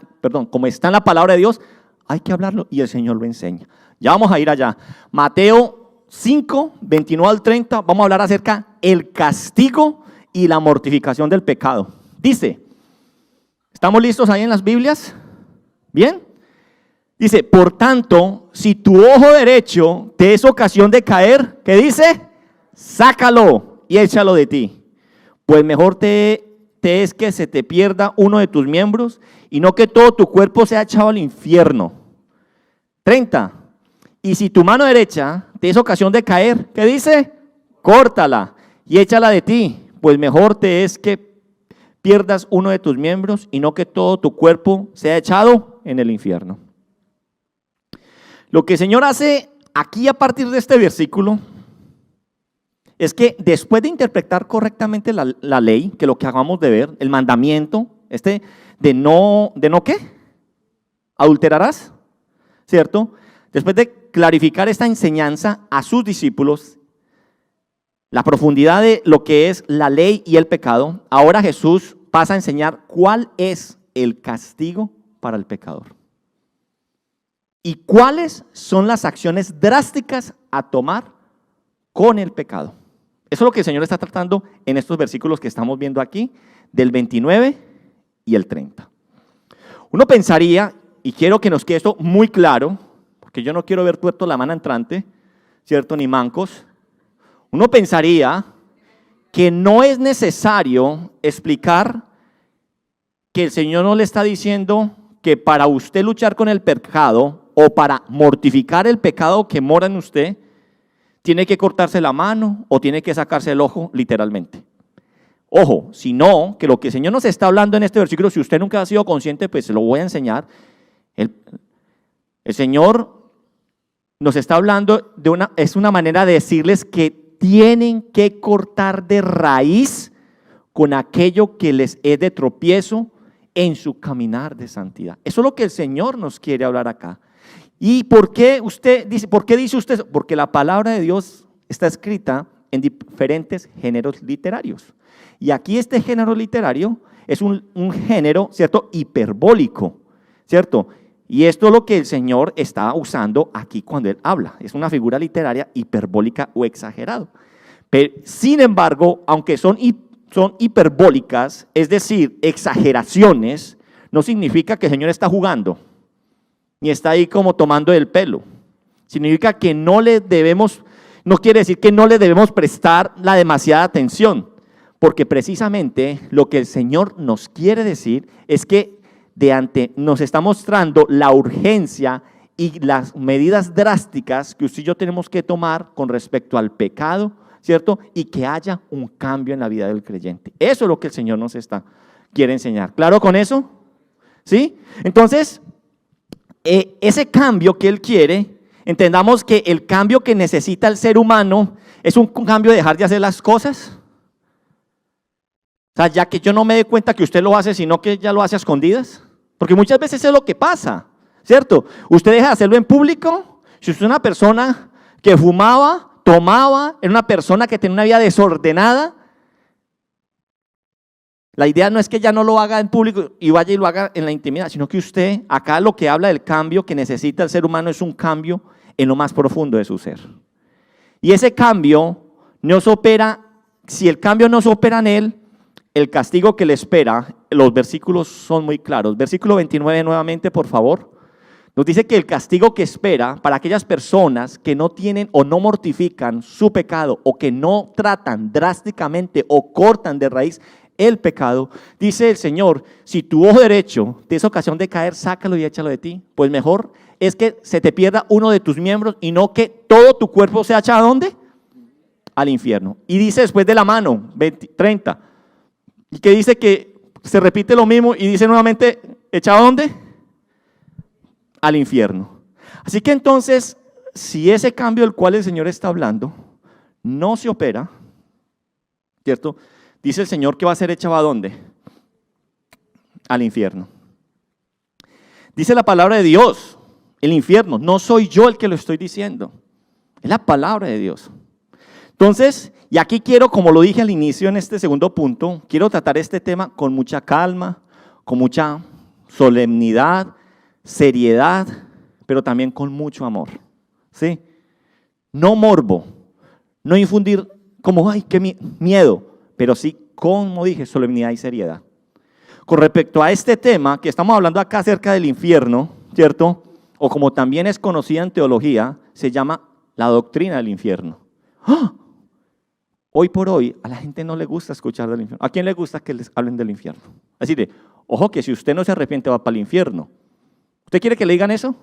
en la palabra de Dios, hay que hablarlo y el Señor lo enseña. Ya vamos a ir allá. Mateo 5, 29 al 30, vamos a hablar acerca del castigo y la mortificación del pecado. Dice, ¿estamos listos ahí en las Biblias? ¿Bien? Dice, por tanto, si tu ojo derecho te es ocasión de caer, ¿qué dice? Sácalo y échalo de ti. Pues mejor te es que se te pierda uno de tus miembros y no que todo tu cuerpo sea echado al infierno. 30. Y si tu mano derecha te es ocasión de caer, ¿qué dice? Córtala y échala de ti. Pues mejor te es que pierdas uno de tus miembros y no que todo tu cuerpo sea echado en el infierno. Lo que el Señor hace aquí a partir de este versículo es que después de interpretar correctamente la ley, que lo que acabamos de ver, el mandamiento, de no ¿qué? Adulterarás, ¿cierto? Después de clarificar esta enseñanza a sus discípulos, la profundidad de lo que es la ley y el pecado, ahora Jesús pasa a enseñar cuál es el castigo para el pecador. ¿Y cuáles son las acciones drásticas a tomar con el pecado? Eso es lo que el Señor está tratando en estos versículos que estamos viendo aquí, del 29 y el 30. Uno pensaría, y quiero que nos quede esto muy claro, porque yo no quiero ver tuerto la mano entrante, ¿cierto? Ni mancos. Uno pensaría que no es necesario explicar que el Señor no le está diciendo que para usted luchar con el pecado o para mortificar el pecado que mora en usted, tiene que cortarse la mano o tiene que sacarse el ojo literalmente. Ojo, sino que lo que el Señor nos está hablando en este versículo, si usted nunca ha sido consciente, pues se lo voy a enseñar. El Señor nos está hablando es una manera de decirles que tienen que cortar de raíz con aquello que les es de tropiezo en su caminar de santidad. Eso es lo que el Señor nos quiere hablar acá. ¿Y por qué dice usted eso? Porque la palabra de Dios está escrita en diferentes géneros literarios. Y aquí este género literario es un género, ¿cierto?, hiperbólico, ¿cierto? Y esto es lo que el Señor está usando aquí cuando Él habla. Es una figura literaria hiperbólica o exagerado. Pero, sin embargo, aunque son hiperbólicas, es decir, exageraciones, no significa que el Señor está jugando, ni está ahí como tomando el pelo. Significa que no quiere decir que no le debemos prestar la demasiada atención, porque precisamente lo que el Señor nos quiere decir es que nos está mostrando la urgencia y las medidas drásticas que usted y yo tenemos que tomar con respecto al pecado, ¿cierto? Y que haya un cambio en la vida del creyente. Eso es lo que el Señor quiere enseñar. ¿Claro con eso? ¿Sí? Entonces, ese cambio que Él quiere, entendamos que el cambio que necesita el ser humano es un cambio de dejar de hacer las cosas. O sea, ya que yo no me dé cuenta que usted lo hace, sino que ya lo hace a escondidas. Porque muchas veces es lo que pasa, ¿cierto? Usted deja de hacerlo en público. Si usted es una persona que fumaba, tomaba, era una persona que tenía una vida desordenada, la idea no es que ya no lo haga en público y vaya y lo haga en la intimidad, sino que usted, acá lo que habla del cambio que necesita el ser humano es un cambio en lo más profundo de su ser. Y ese cambio no se opera, si el cambio no se opera en él, el castigo que le espera, los versículos son muy claros. Versículo 29 nuevamente, por favor. Nos dice que el castigo que espera para aquellas personas que no tienen o no mortifican su pecado o que no tratan drásticamente o cortan de raíz el pecado, dice el Señor, si tu ojo derecho te es ocasión de caer, sácalo y échalo de ti. Pues mejor es que se te pierda uno de tus miembros y no que todo tu cuerpo sea echado ¿a dónde? Al infierno. Y dice después de la mano, 30, y que dice que se repite lo mismo y dice nuevamente, ¿echado a dónde? Al infierno. Así que entonces, si ese cambio del cual el Señor está hablando no se opera, ¿cierto? Dice el Señor que va a ser echado ¿a dónde? Al infierno. Dice la palabra de Dios, el infierno, no soy yo el que lo estoy diciendo, es la palabra de Dios. Entonces, y aquí quiero, como lo dije al inicio en este segundo punto, quiero tratar este tema con mucha calma, con mucha solemnidad, seriedad, pero también con mucho amor, ¿sí? No morbo, no infundir como, ay, qué miedo, pero sí, como dije, solemnidad y seriedad. Con respecto a este tema, que estamos hablando acá acerca del infierno, ¿cierto? O como también es conocida en teología, se llama la doctrina del infierno. ¡Ah! Hoy por hoy a la gente no le gusta escuchar del infierno. ¿A quién le gusta que les hablen del infierno? Así de, ojo que si usted no se arrepiente va para el infierno. ¿Usted quiere que le digan eso?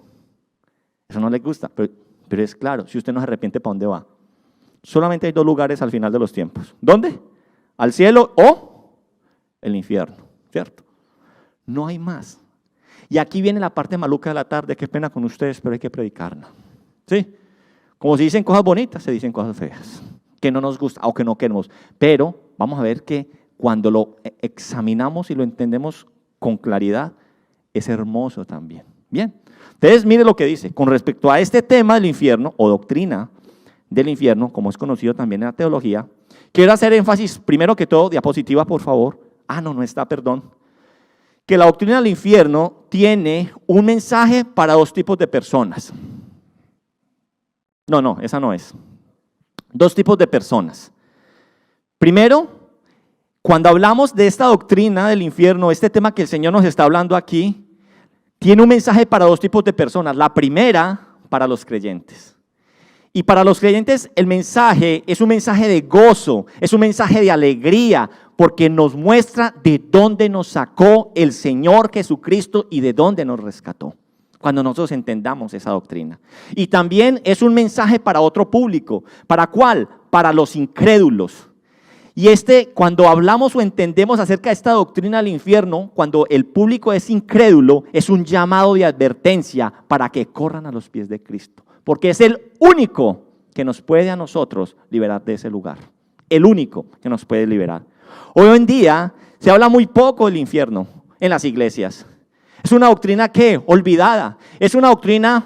Eso no le gusta, pero es claro, si usted no se arrepiente, ¿para dónde va? Solamente hay dos lugares al final de los tiempos. ¿Dónde? Al cielo o el infierno, ¿cierto? No hay más. Y aquí viene la parte maluca de la tarde, qué pena con ustedes, pero hay que predicarla. ¿Sí? Como se dicen cosas bonitas, se dicen cosas feas, que no nos gusta o que no queremos. Pero vamos a ver que cuando lo examinamos y lo entendemos con claridad, es hermoso también. Bien, entonces mire lo que dice, con respecto a este tema del infierno o doctrina del infierno, como es conocido también en la teología, quiero hacer énfasis, primero que todo, diapositiva por favor, no está, perdón, que la doctrina del infierno tiene un mensaje para dos tipos de personas. No, esa no es. Dos tipos de personas. Primero, cuando hablamos de esta doctrina del infierno, este tema que el Señor nos está hablando aquí, tiene un mensaje para dos tipos de personas. La primera, para los creyentes. Y para los creyentes el mensaje es un mensaje de gozo, es un mensaje de alegría, porque nos muestra de dónde nos sacó el Señor Jesucristo y de dónde nos rescató, cuando nosotros entendamos esa doctrina. Y también es un mensaje para otro público. ¿Para cuál? Para los incrédulos. Y cuando hablamos o entendemos acerca de esta doctrina del infierno, cuando el público es incrédulo, es un llamado de advertencia para que corran a los pies de Cristo. Porque es el único que nos puede a nosotros liberar de ese lugar. El único que nos puede liberar. Hoy en día se habla muy poco del infierno en las iglesias. Es una doctrina que olvidada, es una doctrina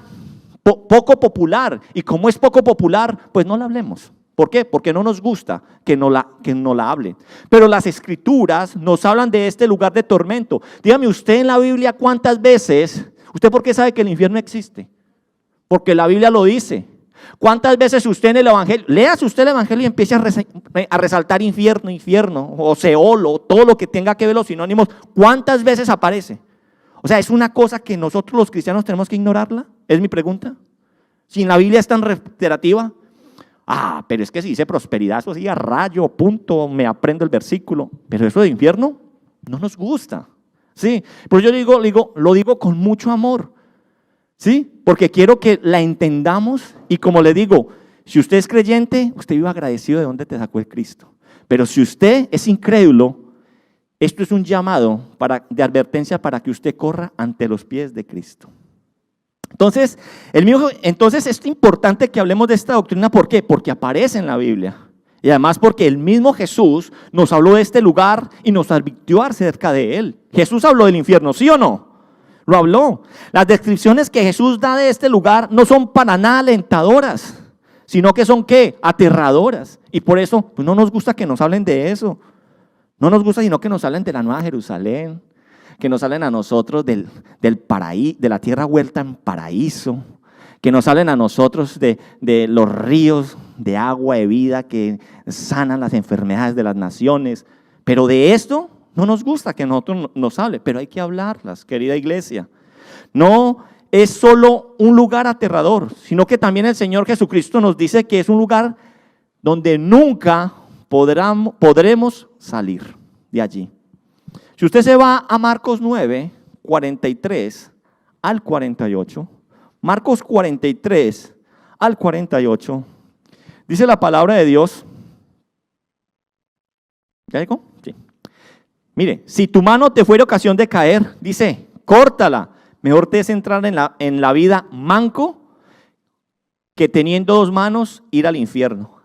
poco popular. Y como es poco popular, pues no la hablemos. ¿Por qué? Porque no nos gusta que no la hablen. Pero las Escrituras nos hablan de este lugar de tormento. Dígame usted en la Biblia cuántas veces, ¿usted por qué sabe que el infierno existe? Porque la Biblia lo dice. ¿Cuántas veces usted en el Evangelio, léase usted el Evangelio y empiece a resaltar infierno, infierno, o Seol, o todo lo que tenga que ver los sinónimos? ¿Cuántas veces aparece? O sea, ¿es una cosa que nosotros los cristianos tenemos que ignorarla? Es mi pregunta. Si en la Biblia es tan reiterativa. Pero es que si dice prosperidad, eso sí, a rayo, punto, me aprendo el versículo. Pero eso de infierno no nos gusta. Sí, pero yo lo digo con mucho amor. Sí, porque quiero que la entendamos y como le digo, si usted es creyente, usted vive agradecido de dónde te sacó el Cristo. Pero si usted es incrédulo, esto es un llamado de advertencia para que usted corra ante los pies de Cristo. Entonces es importante que hablemos de esta doctrina. ¿Por qué? Porque aparece en la Biblia. Y además porque el mismo Jesús nos habló de este lugar y nos advirtió acerca de él. Jesús habló del infierno, ¿sí o no? Lo habló. Las descripciones que Jesús da de este lugar no son para nada alentadoras, sino que son ¿qué? Aterradoras. Y por eso pues no nos gusta que nos hablen de eso. No nos gusta sino que nos hablen de la Nueva Jerusalén, que nos hablen a nosotros del paraíso, de la tierra vuelta en paraíso, que nos hablen a nosotros de los ríos de agua de vida que sanan las enfermedades de las naciones. Pero de esto no nos gusta que nosotros nos hable, pero hay que hablarlas, querida iglesia. No es solo un lugar aterrador, sino que también el Señor Jesucristo nos dice que es un lugar donde nunca podremos salir de allí. Si usted se va a Marcos 9, 43 al 48, Marcos 43 al 48, dice la palabra de Dios. ¿Ya llegó? Sí. Mire, si tu mano te fuera ocasión de caer, dice, córtala. Mejor te es entrar en la vida manco que teniendo dos manos ir al infierno.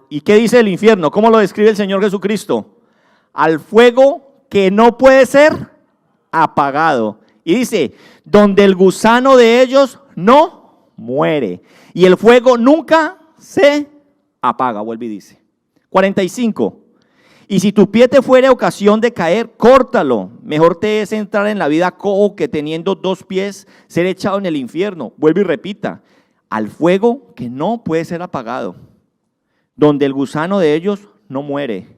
¿Y qué dice el infierno? ¿Cómo lo describe el Señor Jesucristo? Al fuego que no puede ser apagado. Y dice, donde el gusano de ellos no muere. Y el fuego nunca se apaga, vuelve y dice. 45. Y si tu pie te fuere ocasión de caer, córtalo. Mejor te es entrar en la vida cojo que teniendo dos pies ser echado en el infierno. Vuelve y repita. Al fuego que no puede ser apagado. Donde el gusano de ellos no muere.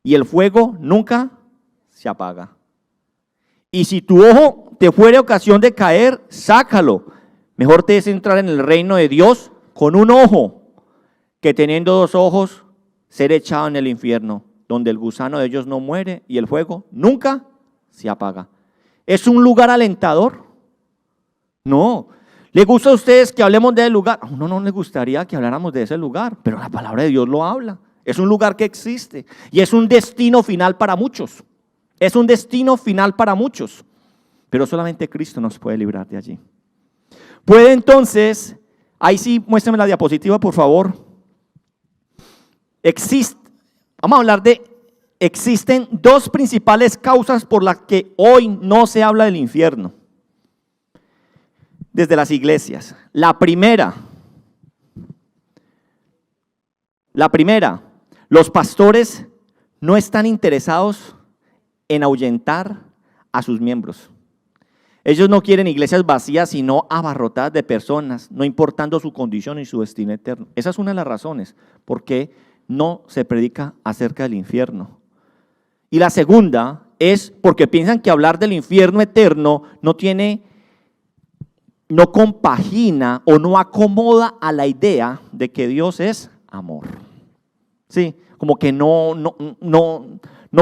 Y el fuego nunca se apaga. Y si tu ojo te fuere ocasión de caer, sácalo. Mejor te es entrar en el reino de Dios con un ojo que teniendo dos ojos ser echado en el infierno, donde el gusano de ellos no muere y el fuego nunca se apaga. ¿Es un lugar alentador? No. ¿Le gusta a ustedes que hablemos del lugar? A uno no le gustaría que habláramos de ese lugar, pero la palabra de Dios lo habla. Es un lugar que existe y es un destino final para muchos. Es un destino final para muchos, pero solamente Cristo nos puede librar de allí. Puede entonces, ahí sí, muéstrame la diapositiva por favor. Vamos a hablar existen dos principales causas por las que hoy no se habla del infierno desde las iglesias. La primera, los pastores no están interesados en ahuyentar a sus miembros. Ellos no quieren iglesias vacías, sino abarrotadas de personas, no importando su condición y su destino eterno. Esa es una de las razones por qué no se predica acerca del infierno. Y la segunda es porque piensan que hablar del infierno eterno no compagina o no acomoda a la idea de que Dios es amor. Sí, como que no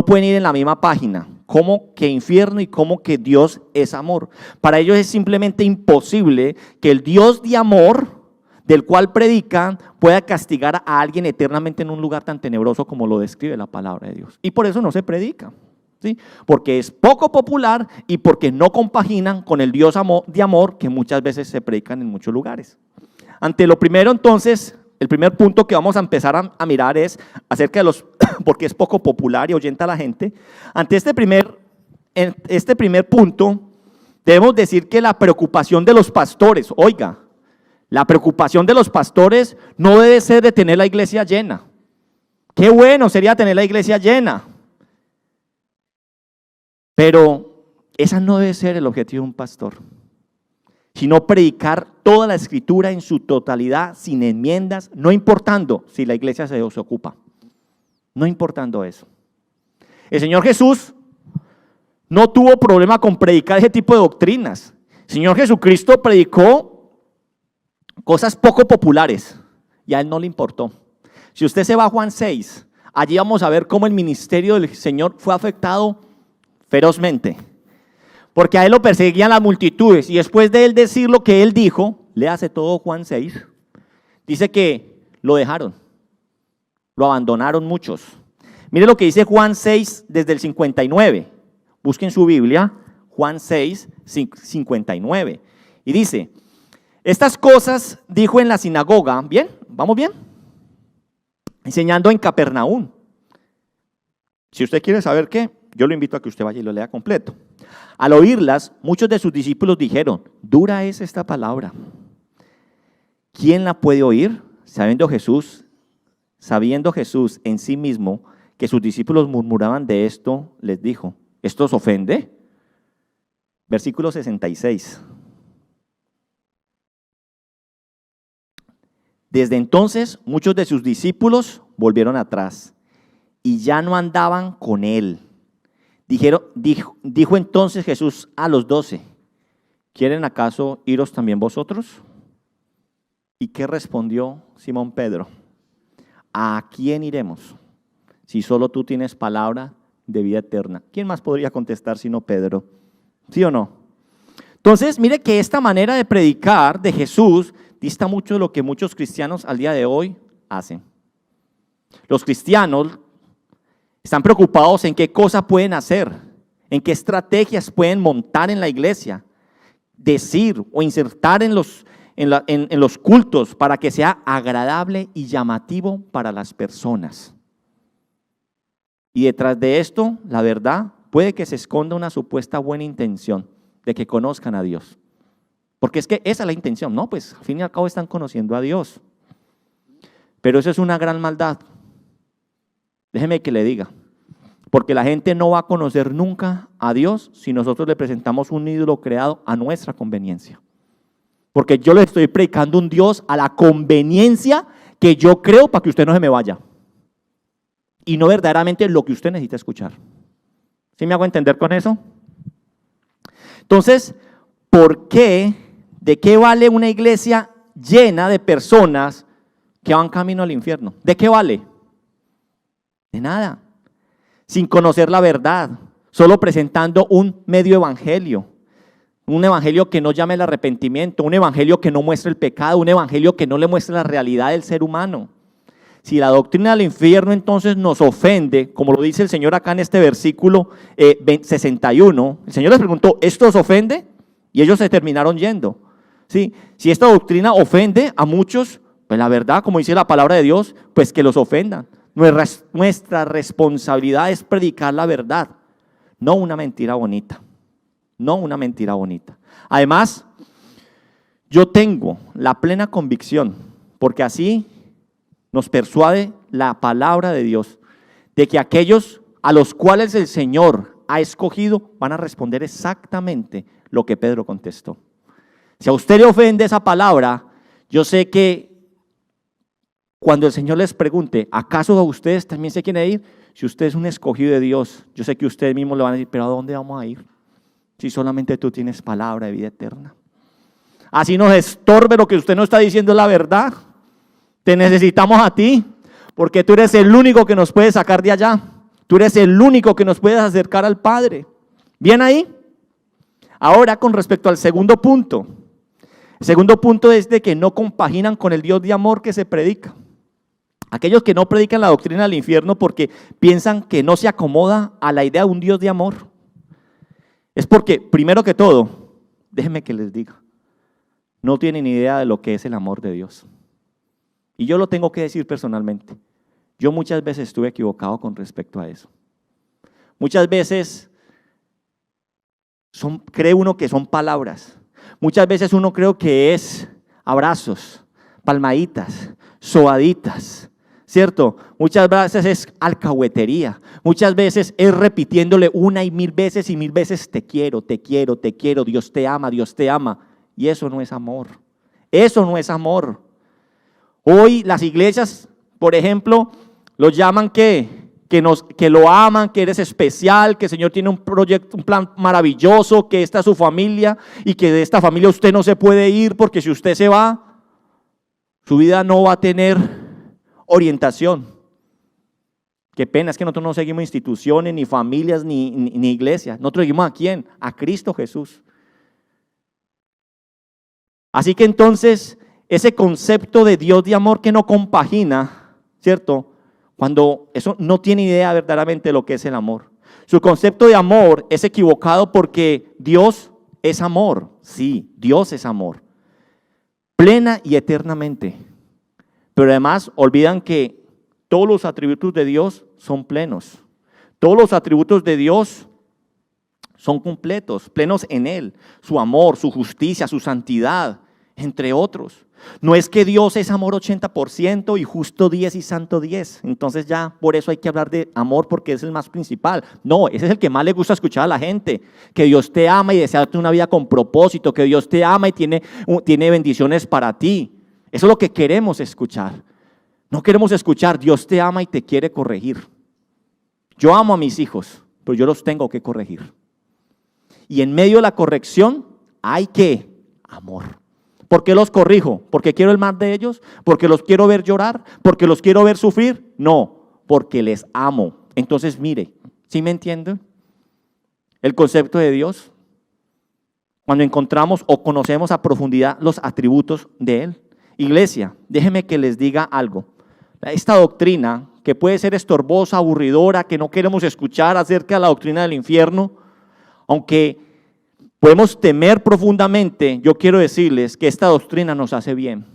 pueden ir en la misma página. Como que infierno y como que Dios es amor. Para ellos es simplemente imposible que el Dios de amor del cual predican pueda castigar a alguien eternamente en un lugar tan tenebroso como lo describe la palabra de Dios. Y por eso no se predica, ¿sí? Porque es poco popular y porque no compaginan con el Dios de amor que muchas veces se predican en muchos lugares. Ante lo primero entonces, el primer punto que vamos a empezar a mirar es acerca de porque es poco popular y ahuyenta a la gente. Ante este primer punto, debemos decir que la preocupación de los pastores, oiga, La preocupación de los pastores no debe ser de tener la iglesia llena. Qué bueno sería tener la iglesia llena. Pero esa no debe ser el objetivo de un pastor, sino predicar toda la escritura en su totalidad, sin enmiendas, no importando si la iglesia se desocupa, no importando eso. El Señor Jesús no tuvo problema con predicar ese tipo de doctrinas. El Señor Jesucristo predicó cosas poco populares y a Él no le importó. Si usted se va a Juan 6, allí vamos a ver cómo el ministerio del Señor fue afectado ferozmente. Porque a Él lo perseguían las multitudes y después de Él decir lo que Él dijo, léase todo Juan 6, dice que lo dejaron, lo abandonaron muchos. Mire lo que dice Juan 6 desde el 59. Busquen su Biblia, Juan 6, 59. Y dice, estas cosas dijo en la sinagoga, ¿bien? ¿Vamos bien? Enseñando en Capernaum. Si usted quiere saber qué, yo lo invito a que usted vaya y lo lea completo. Al oírlas, muchos de sus discípulos dijeron, dura es esta palabra. ¿Quién la puede oír? Sabiendo Jesús en sí mismo que sus discípulos murmuraban de esto, les dijo, ¿esto os ofende? Versículo 66. Desde entonces, muchos de sus discípulos volvieron atrás y ya no andaban con él. Dijo entonces Jesús a los 12, ¿quieren acaso iros también vosotros? ¿Y qué respondió Simón Pedro? ¿A quién iremos? Si solo tú tienes palabra de vida eterna. ¿Quién más podría contestar sino Pedro? ¿Sí o no? Entonces, mire que esta manera de predicar de Jesús dista mucho de lo que muchos cristianos al día de hoy hacen. Los cristianos están preocupados en qué cosas pueden hacer, en qué estrategias pueden montar en la iglesia, decir o insertar en los cultos para que sea agradable y llamativo para las personas. Y detrás de esto, la verdad, puede que se esconda una supuesta buena intención de que conozcan a Dios. Porque es que esa es la intención, ¿no? Pues al fin y al cabo están conociendo a Dios. Pero eso es una gran maldad. Déjeme que le diga, porque la gente no va a conocer nunca a Dios si nosotros le presentamos un ídolo creado a nuestra conveniencia. Porque yo le estoy predicando un Dios a la conveniencia que yo creo para que usted no se me vaya. Y no verdaderamente lo que usted necesita escuchar. ¿Sí me hago entender con eso? Entonces, ¿por qué? ¿De qué vale una iglesia llena de personas que van camino al infierno? ¿De qué vale? De nada. Sin conocer la verdad, solo presentando un medio evangelio. Un evangelio que no llame al arrepentimiento, un evangelio que no muestre el pecado, un evangelio que no le muestre la realidad del ser humano. Si la doctrina del infierno entonces nos ofende, como lo dice el Señor acá en este versículo 61, el Señor les preguntó, ¿esto os ofende? Y ellos se terminaron yendo. ¿Sí? Si esta doctrina ofende a muchos, pues la verdad, como dice la palabra de Dios, pues que los ofendan. Nuestra responsabilidad es predicar la verdad, no una mentira bonita. No una mentira bonita. Además, yo tengo la plena convicción, porque así nos persuade la palabra de Dios, de que aquellos a los cuales el Señor ha escogido van a responder exactamente lo que Pedro contestó. Si a usted le ofende esa palabra, yo sé que cuando el Señor les pregunte, ¿acaso a ustedes también se quieren ir? Si usted es un escogido de Dios, yo sé que ustedes mismos le van a decir, pero ¿a dónde vamos a ir? Si solamente tú tienes palabra de vida eterna. Así nos estorbe lo que usted no está diciendo es la verdad. Te necesitamos a ti, porque tú eres el único que nos puede sacar de allá. Tú eres el único que nos puede acercar al Padre. ¿Bien ahí? Ahora con respecto al segundo punto. El segundo punto es de que no compaginan con el Dios de amor que se predica. Aquellos que no predican la doctrina del infierno porque piensan que no se acomoda a la idea de un Dios de amor. Es porque, primero que todo, déjenme que les diga, no tienen idea de lo que es el amor de Dios. Y yo lo tengo que decir personalmente. Yo muchas veces estuve equivocado con respecto a eso. Muchas veces cree uno que son palabras. Muchas veces uno cree que es abrazos, palmaditas, sobaditas, ¿cierto? Muchas veces es alcahuetería, muchas veces es repitiéndole una y mil veces, te quiero, te quiero, te quiero, Dios te ama, Dios te ama. Y eso no es amor, eso no es amor. Hoy las iglesias, por ejemplo, los llaman que lo aman, que eres especial, que el Señor tiene un proyecto, un plan maravilloso, que esta es su familia y que de esta familia usted no se puede ir porque si usted se va, su vida no va a tener orientación. Qué pena, es que nosotros no seguimos instituciones, ni familias, ni iglesias. Nosotros seguimos ¿a quién? A Cristo Jesús. Así que entonces, ese concepto de Dios de amor que no compagina, ¿cierto? Cuando eso no tiene idea verdaderamente de lo que es el amor. Su concepto de amor es equivocado porque Dios es amor. Sí, Dios es amor. Plena y eternamente. Pero además olvidan que todos los atributos de Dios son plenos. Todos los atributos de Dios son completos, plenos en Él. Su amor, su justicia, su santidad, entre otros. No es que Dios es amor 80% y justo 10 y santo 10. Entonces ya por eso hay que hablar de amor porque es el más principal. No, ese es el que más le gusta escuchar a la gente. Que Dios te ama y desea una vida con propósito. Que Dios te ama y tiene bendiciones para ti. Eso es lo que queremos escuchar. No queremos escuchar Dios te ama y te quiere corregir. Yo amo a mis hijos, pero yo los tengo que corregir. Y en medio de la corrección hay que amor. ¿Por qué los corrijo? ¿Porque quiero el mal de ellos? ¿Porque los quiero ver llorar? ¿Porque los quiero ver sufrir? No, porque les amo. Entonces mire, ¿sí me entienden? El concepto de Dios, cuando encontramos o conocemos a profundidad los atributos de Él. Iglesia, déjenme que les diga algo. Esta doctrina que puede ser estorbosa, aburridora, que no queremos escuchar acerca de la doctrina del infierno, aunque podemos temer profundamente, yo quiero decirles que esta doctrina nos hace bien.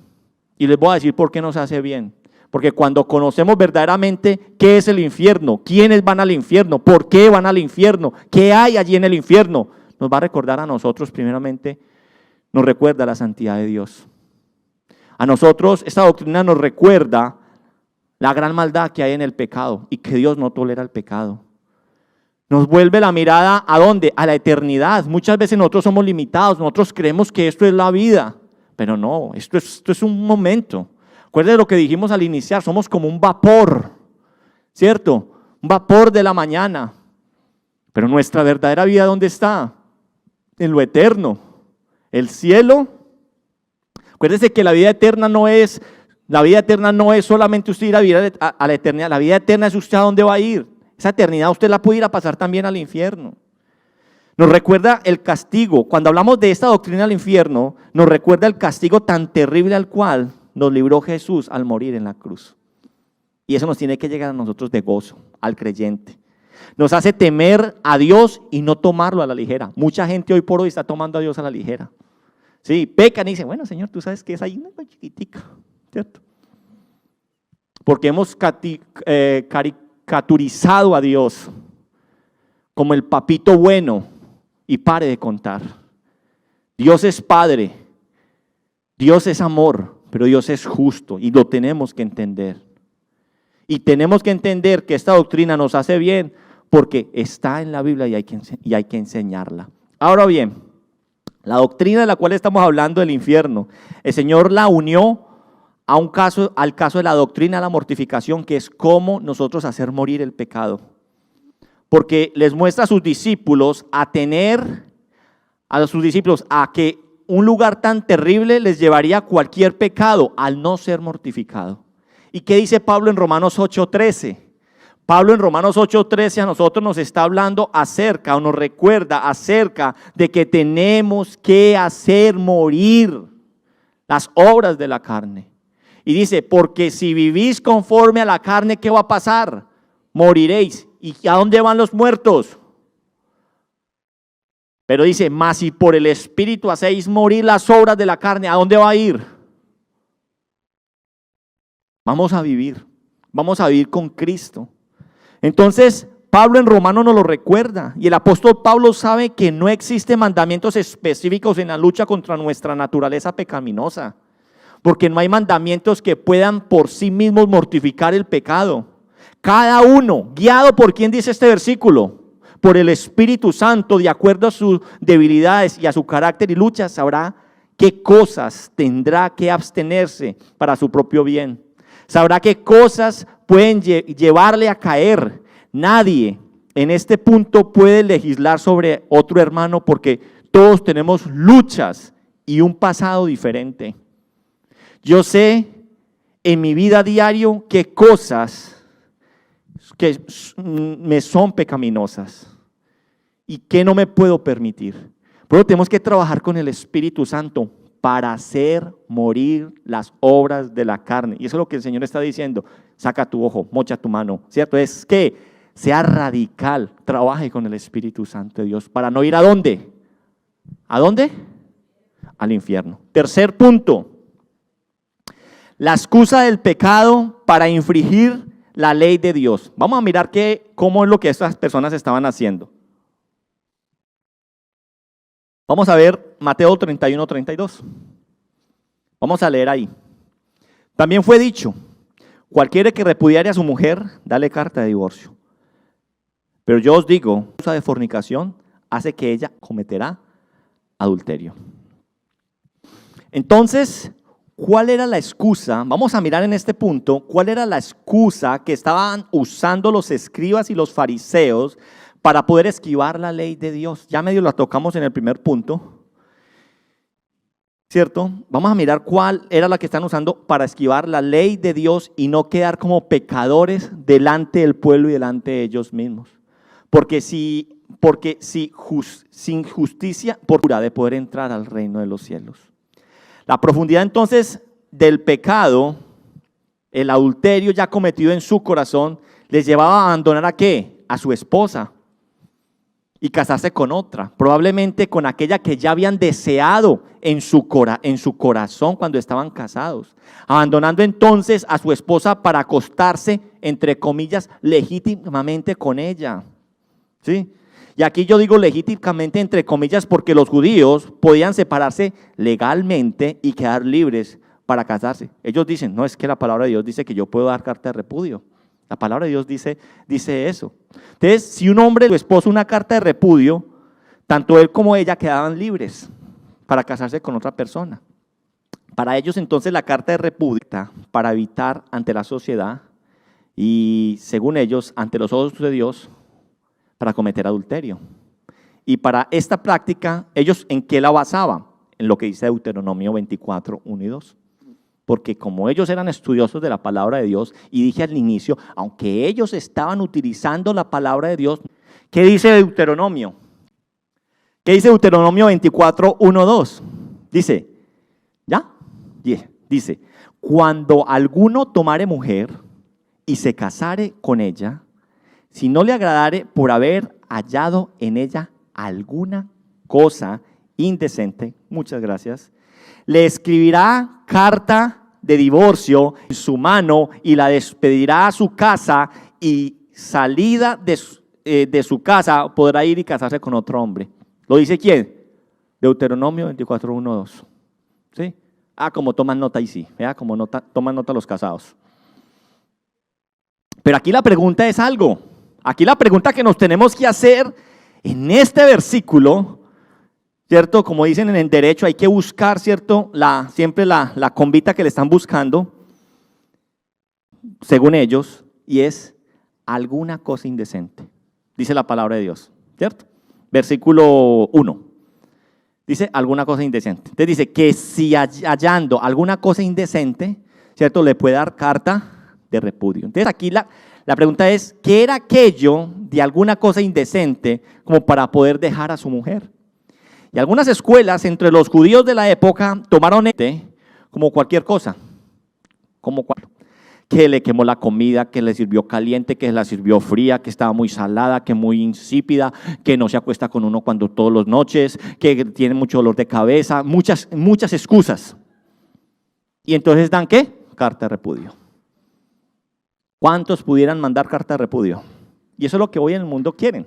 Y les voy a decir por qué nos hace bien. Porque cuando conocemos verdaderamente qué es el infierno, quiénes van al infierno, por qué van al infierno, qué hay allí en el infierno, nos va a recordar a nosotros primeramente, nos recuerda la santidad de Dios. A nosotros esta doctrina nos recuerda la gran maldad que hay en el pecado y que Dios no tolera el pecado. Nos vuelve la mirada ¿a dónde? A la eternidad. Muchas veces nosotros somos limitados, nosotros creemos que esto es la vida, pero no, esto es un momento. Acuérdense de lo que dijimos al iniciar, somos como un vapor, ¿cierto? Un vapor de la mañana. Pero nuestra verdadera vida ¿dónde está? En lo eterno. El cielo. Acuérdense que la vida eterna no es solamente usted ir a vivir a la eternidad. La vida eterna es usted a dónde va a ir. Esa eternidad usted la puede ir a pasar también al infierno. Nos recuerda el castigo. Cuando hablamos de esta doctrina del infierno, nos recuerda el castigo tan terrible al cual nos libró Jesús al morir en la cruz. Y eso nos tiene que llegar a nosotros de gozo, al creyente. Nos hace temer a Dios y no tomarlo a la ligera. Mucha gente hoy por hoy está tomando a Dios a la ligera. Sí, pecan y dicen, bueno, Señor, tú sabes que es ahí una chiquitica, ¿cierto? Porque hemos caricaturizado a Dios como el papito bueno y pare de contar. Dios es Padre, Dios es amor, pero Dios es justo y lo tenemos que entender. Y tenemos que entender que esta doctrina nos hace bien porque está en la Biblia y hay que enseñarla. Ahora bien, la doctrina de la cual estamos hablando del infierno, el Señor la unió al caso de la doctrina de la mortificación, que es cómo nosotros hacer morir el pecado. Porque les muestra a sus discípulos a que un lugar tan terrible les llevaría a cualquier pecado al no ser mortificado. ¿Y qué dice Pablo en Romanos 8:13? Pablo en Romanos 8:13 a nosotros nos está hablando acerca, o nos recuerda acerca de que tenemos que hacer morir las obras de la carne. Y dice, porque si vivís conforme a la carne, ¿qué va a pasar? Moriréis. ¿Y a dónde van los muertos? Pero dice, mas si por el Espíritu hacéis morir las obras de la carne, ¿a dónde va a ir? Vamos a vivir con Cristo. Entonces, Pablo en Romanos nos lo recuerda y el apóstol Pablo sabe que no existen mandamientos específicos en la lucha contra nuestra naturaleza pecaminosa. porque no hay mandamientos que puedan por sí mismos mortificar el pecado. Cada uno, guiado por ¿quién dice este versículo? Por el Espíritu Santo, de acuerdo a sus debilidades y a su carácter y lucha, sabrá qué cosas tendrá que abstenerse para su propio bien. Sabrá qué cosas pueden llevarle a caer. Nadie en este punto puede legislar sobre otro hermano porque todos tenemos luchas y un pasado diferente. Yo sé en mi vida diaria qué cosas que me son pecaminosas y que no me puedo permitir. Pero tenemos que trabajar con el Espíritu Santo para hacer morir las obras de la carne. Y eso es lo que el Señor está diciendo. Saca tu ojo, mocha tu mano, ¿cierto? Es que sea radical, trabaje con el Espíritu Santo de Dios para no ir ¿a dónde? ¿A dónde? Al infierno. Tercer punto. La excusa del pecado para infringir la ley de Dios. Vamos a mirar cómo es lo que estas personas estaban haciendo. Vamos a ver Mateo 31, 32. Vamos a leer ahí. También fue dicho, cualquiera que repudiare a su mujer, dale carta de divorcio. Pero yo os digo, la excusa de fornicación hace que ella cometerá adulterio. Entonces, ¿cuál era la excusa? Vamos a mirar en este punto, ¿cuál era la excusa que estaban usando los escribas y los fariseos para poder esquivar la ley de Dios? Ya medio la tocamos en el primer punto, ¿cierto? Vamos a mirar cuál era la que están usando para esquivar la ley de Dios y no quedar como pecadores delante del pueblo y delante de ellos mismos. Porque sin justicia, por pura de poder entrar al reino de los cielos. La profundidad entonces del pecado, el adulterio ya cometido en su corazón, les llevaba a abandonar ¿a qué? A su esposa y casarse con otra, probablemente con aquella que ya habían deseado en su corazón cuando estaban casados, abandonando entonces a su esposa para acostarse, entre comillas, legítimamente con ella, ¿sí? Y aquí yo digo legítimamente entre comillas porque los judíos podían separarse legalmente y quedar libres para casarse. Ellos dicen, no, es que la palabra de Dios dice que yo puedo dar carta de repudio. La palabra de Dios dice eso. Entonces, si un hombre, su esposo, una carta de repudio, tanto él como ella quedaban libres para casarse con otra persona. Para ellos entonces la carta de repudio para evitar ante la sociedad y según ellos ante los ojos de Dios para cometer adulterio. Y para esta práctica, ellos ¿en qué la basaban? En lo que dice Deuteronomio 24, 1 y 2. Porque como ellos eran estudiosos de la palabra de Dios, y dije al inicio, aunque ellos estaban utilizando la palabra de Dios, ¿qué dice Deuteronomio? ¿Qué dice Deuteronomio 24, 1, 2? Dice, ¿ya? Dice, cuando alguno tomare mujer y se casare con ella, si no le agradare por haber hallado en ella alguna cosa indecente, muchas gracias, le escribirá carta de divorcio en su mano y la despedirá a su casa y salida de su casa podrá ir y casarse con otro hombre. ¿Lo dice quién? Deuteronomio 24, 1, 2. ¿Sí? Como toman nota ahí sí, vea como toman nota los casados. Pero aquí la pregunta es algo. Aquí la pregunta que nos tenemos que hacer en este versículo, ¿cierto? Como dicen en el derecho, hay que buscar, ¿cierto? Siempre la convita que le están buscando, según ellos, y es alguna cosa indecente. Dice la palabra de Dios, ¿cierto? Versículo 1. Dice alguna cosa indecente. Entonces dice que si hallando alguna cosa indecente, ¿cierto? Le puede dar carta de repudio. Entonces aquí la pregunta es, ¿qué era aquello de alguna cosa indecente como para poder dejar a su mujer? Y algunas escuelas entre los judíos de la época tomaron como cualquier cosa, que le quemó la comida, que le sirvió caliente, que la sirvió fría, que estaba muy salada, que muy insípida, que no se acuesta con uno cuando todas las noches, que tiene mucho dolor de cabeza, muchas excusas. Y entonces dan ¿qué? Carta de repudio. ¿Cuántos pudieran mandar carta de repudio? Y eso es lo que hoy en el mundo quieren,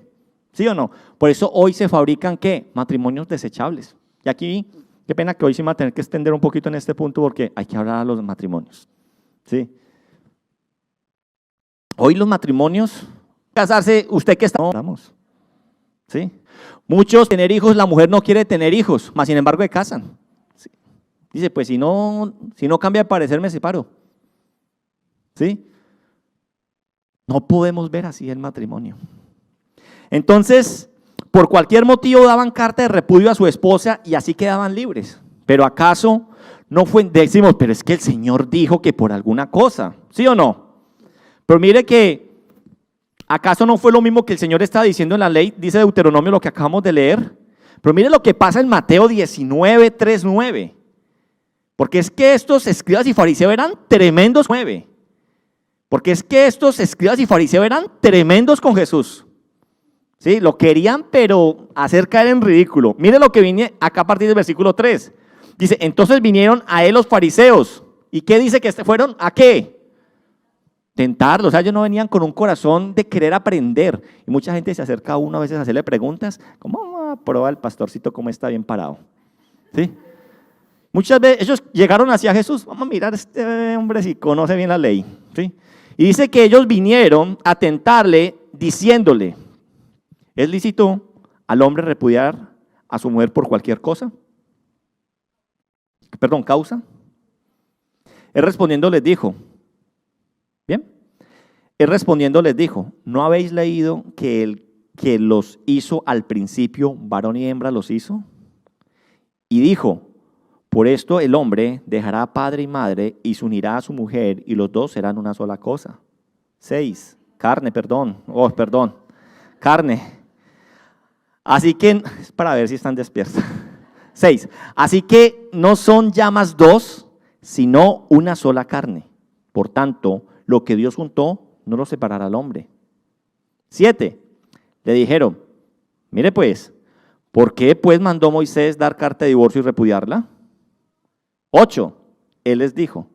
¿sí o no? Por eso hoy se fabrican ¿qué? Matrimonios desechables. Y aquí Qué pena que hoy sí me va a tener que extender un poquito en este punto porque hay que hablar a los matrimonios. ¿Sí? Hoy los matrimonios, casarse, usted que está, no, vamos. ¿Sí? Muchos tener hijos, la mujer no quiere tener hijos, mas sin embargo se casan. ¿Sí? Dice, pues si no cambia de parecer me separo. ¿Sí? No podemos ver así el matrimonio. Entonces, por cualquier motivo daban carta de repudio a su esposa y así quedaban libres. Pero ¿acaso no fue? Decimos, pero es que el Señor dijo que por alguna cosa, ¿sí o no? Pero mire que, ¿acaso no fue lo mismo que el Señor está diciendo en la ley? Dice Deuteronomio lo que acabamos de leer. Pero mire lo que pasa en Mateo 19, 3, 9. Porque es que estos escribas y fariseos eran tremendos, 9. Porque es que estos escribas y fariseos eran tremendos con Jesús. ¿Sí? Lo querían, pero hacer caer en ridículo. Mire lo que viene acá a partir del versículo 3. Dice, entonces vinieron a él los fariseos. ¿Y qué dice que fueron? ¿A qué? Tentarlos. O sea, ellos no venían con un corazón de querer aprender. Y mucha gente se acerca a uno a veces a hacerle preguntas. ¿Cómo prueba el pastorcito cómo está bien parado? ¿Sí? Muchas veces ellos llegaron hacia Jesús. Vamos a mirar a este hombre si conoce bien la ley. ¿Sí? Y dice que ellos vinieron a tentarle diciéndole, ¿es lícito al hombre repudiar a su mujer por cualquier cosa? Perdón, causa. Él respondiendo les dijo, ¿bien? Él respondiendo les dijo, ¿no habéis leído que el que los hizo al principio, varón y hembra los hizo? Y dijo, por esto el hombre dejará padre y madre y se unirá a su mujer y los dos serán una sola cosa. 6, carne. Así que, es para ver si están despiertos. 6, así que no son ya más dos, sino una sola carne. Por tanto, lo que Dios juntó, no lo separará el hombre. 7, le dijeron, mire pues, ¿por qué pues mandó Moisés dar carta de divorcio y repudiarla? 8, él les dijo,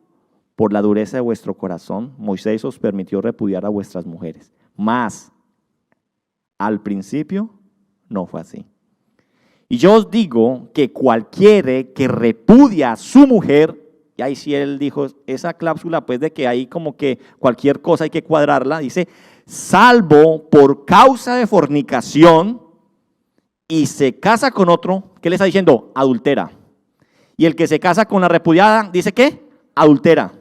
por la dureza de vuestro corazón, Moisés os permitió repudiar a vuestras mujeres. Mas, al principio, no fue así. Y yo os digo que cualquiera que repudia a su mujer, y ahí sí él dijo esa cláusula pues de que ahí como que cualquier cosa hay que cuadrarla, dice, salvo por causa de fornicación y se casa con otro, ¿qué le está diciendo? Adultera. Y el que se casa con la repudiada, ¿dice qué? Adultera.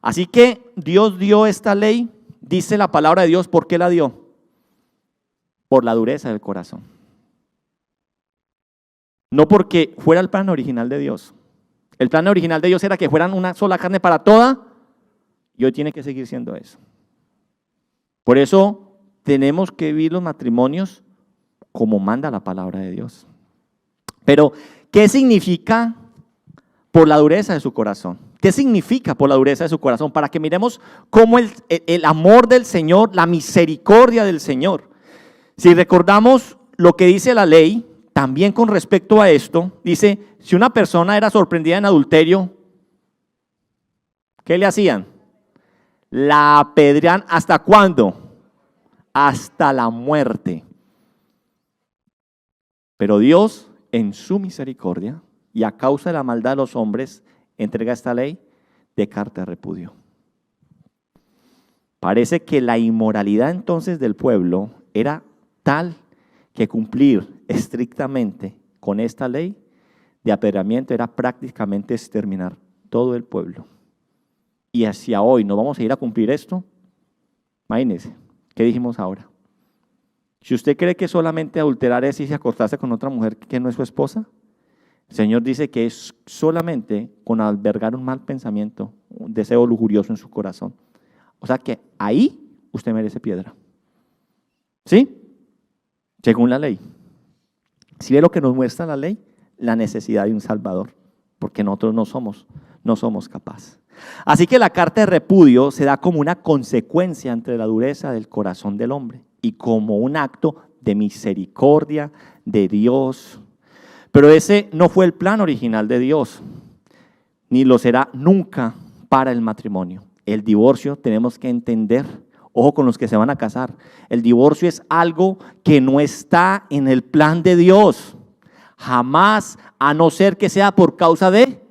Así que Dios dio esta ley, dice la palabra de Dios, ¿por qué la dio? Por la dureza del corazón. No porque fuera el plan original de Dios. El plan original de Dios era que fueran una sola carne para toda, y hoy tiene que seguir siendo eso. Por eso tenemos que vivir los matrimonios como manda la palabra de Dios. Pero, ¿qué significa por la dureza de su corazón? ¿Qué significa por la dureza de su corazón? Para que miremos cómo el amor del Señor, la misericordia del Señor. Si recordamos lo que dice la ley, también con respecto a esto, dice, si una persona era sorprendida en adulterio, ¿qué le hacían? La apedreaban, ¿hasta cuándo? Hasta la muerte. Pero Dios, en su misericordia y a causa de la maldad de los hombres, entrega esta ley de carta de repudio. Parece que la inmoralidad entonces del pueblo era tal que cumplir estrictamente con esta ley de apedreamiento era prácticamente exterminar todo el pueblo. Y hacia hoy no vamos a ir a cumplir esto. Imagínense, ¿qué dijimos ahora? Si usted cree que solamente adulterar es irse a acostarse con otra mujer que no es su esposa, el Señor dice que es solamente con albergar un mal pensamiento, un deseo lujurioso en su corazón. O sea que ahí usted merece piedra. ¿Sí? Según la ley. Si ve lo que nos muestra la ley, la necesidad de un Salvador, porque nosotros no somos capaces. Así que la carta de repudio se da como una consecuencia entre la dureza del corazón del hombre y como un acto de misericordia de Dios. Pero ese no fue el plan original de Dios, ni lo será nunca para el matrimonio. El divorcio tenemos que entender, ojo con los que se van a casar, el divorcio es algo que no está en el plan de Dios. Jamás, a no ser que sea por causa de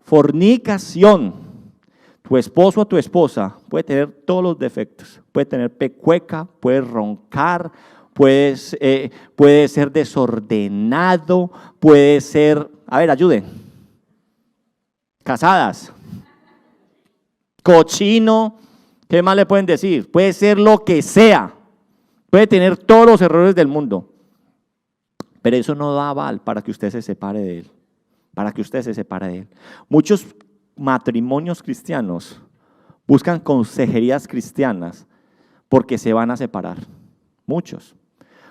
fornicación. Tu esposo o tu esposa puede tener todos los defectos. Puede tener pecueca, puede roncar, puede ser desordenado, puede ser, a ver, ayuden. Casadas. Cochino, ¿qué más le pueden decir? Puede ser lo que sea. Puede tener todos los errores del mundo. Pero eso no da aval para que usted se separe de él. Para que usted se separe de él. Muchos matrimonios cristianos buscan consejerías cristianas porque se van a separar. Muchos.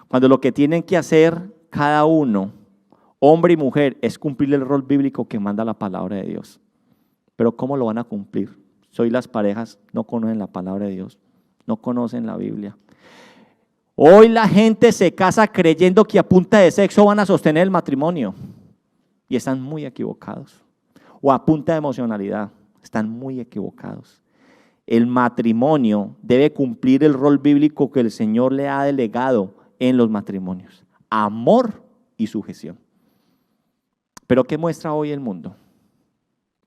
Cuando lo que tienen que hacer cada uno, hombre y mujer, es cumplir el rol bíblico que manda la palabra de Dios. Pero ¿cómo lo van a cumplir? Hoy las parejas no conocen la palabra de Dios, no conocen la Biblia. Hoy la gente se casa creyendo que a punta de sexo van a sostener el matrimonio y están muy equivocados. O a punta de emocionalidad, están muy equivocados. El matrimonio debe cumplir el rol bíblico que el Señor le ha delegado en los matrimonios: amor y sujeción. Pero ¿qué muestra hoy el mundo?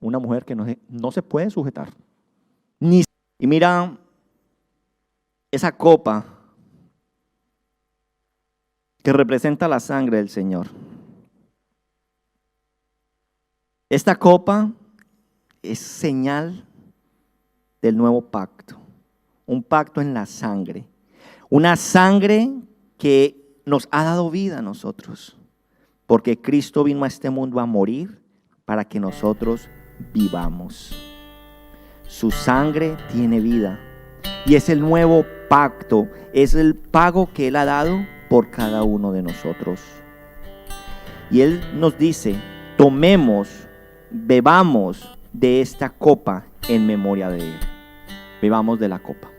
Una mujer que no se puede sujetar. Y mira esa copa que representa la sangre del Señor. Esta copa es señal del nuevo pacto, un pacto en la sangre, una sangre que nos ha dado vida a nosotros, porque Cristo vino a este mundo a morir para que nosotros vivamos. Su sangre tiene vida y es el nuevo pacto, es el pago que Él ha dado por cada uno de nosotros. Y Él nos dice: tomemos, bebamos de esta copa en memoria de Él. Bebamos de la copa.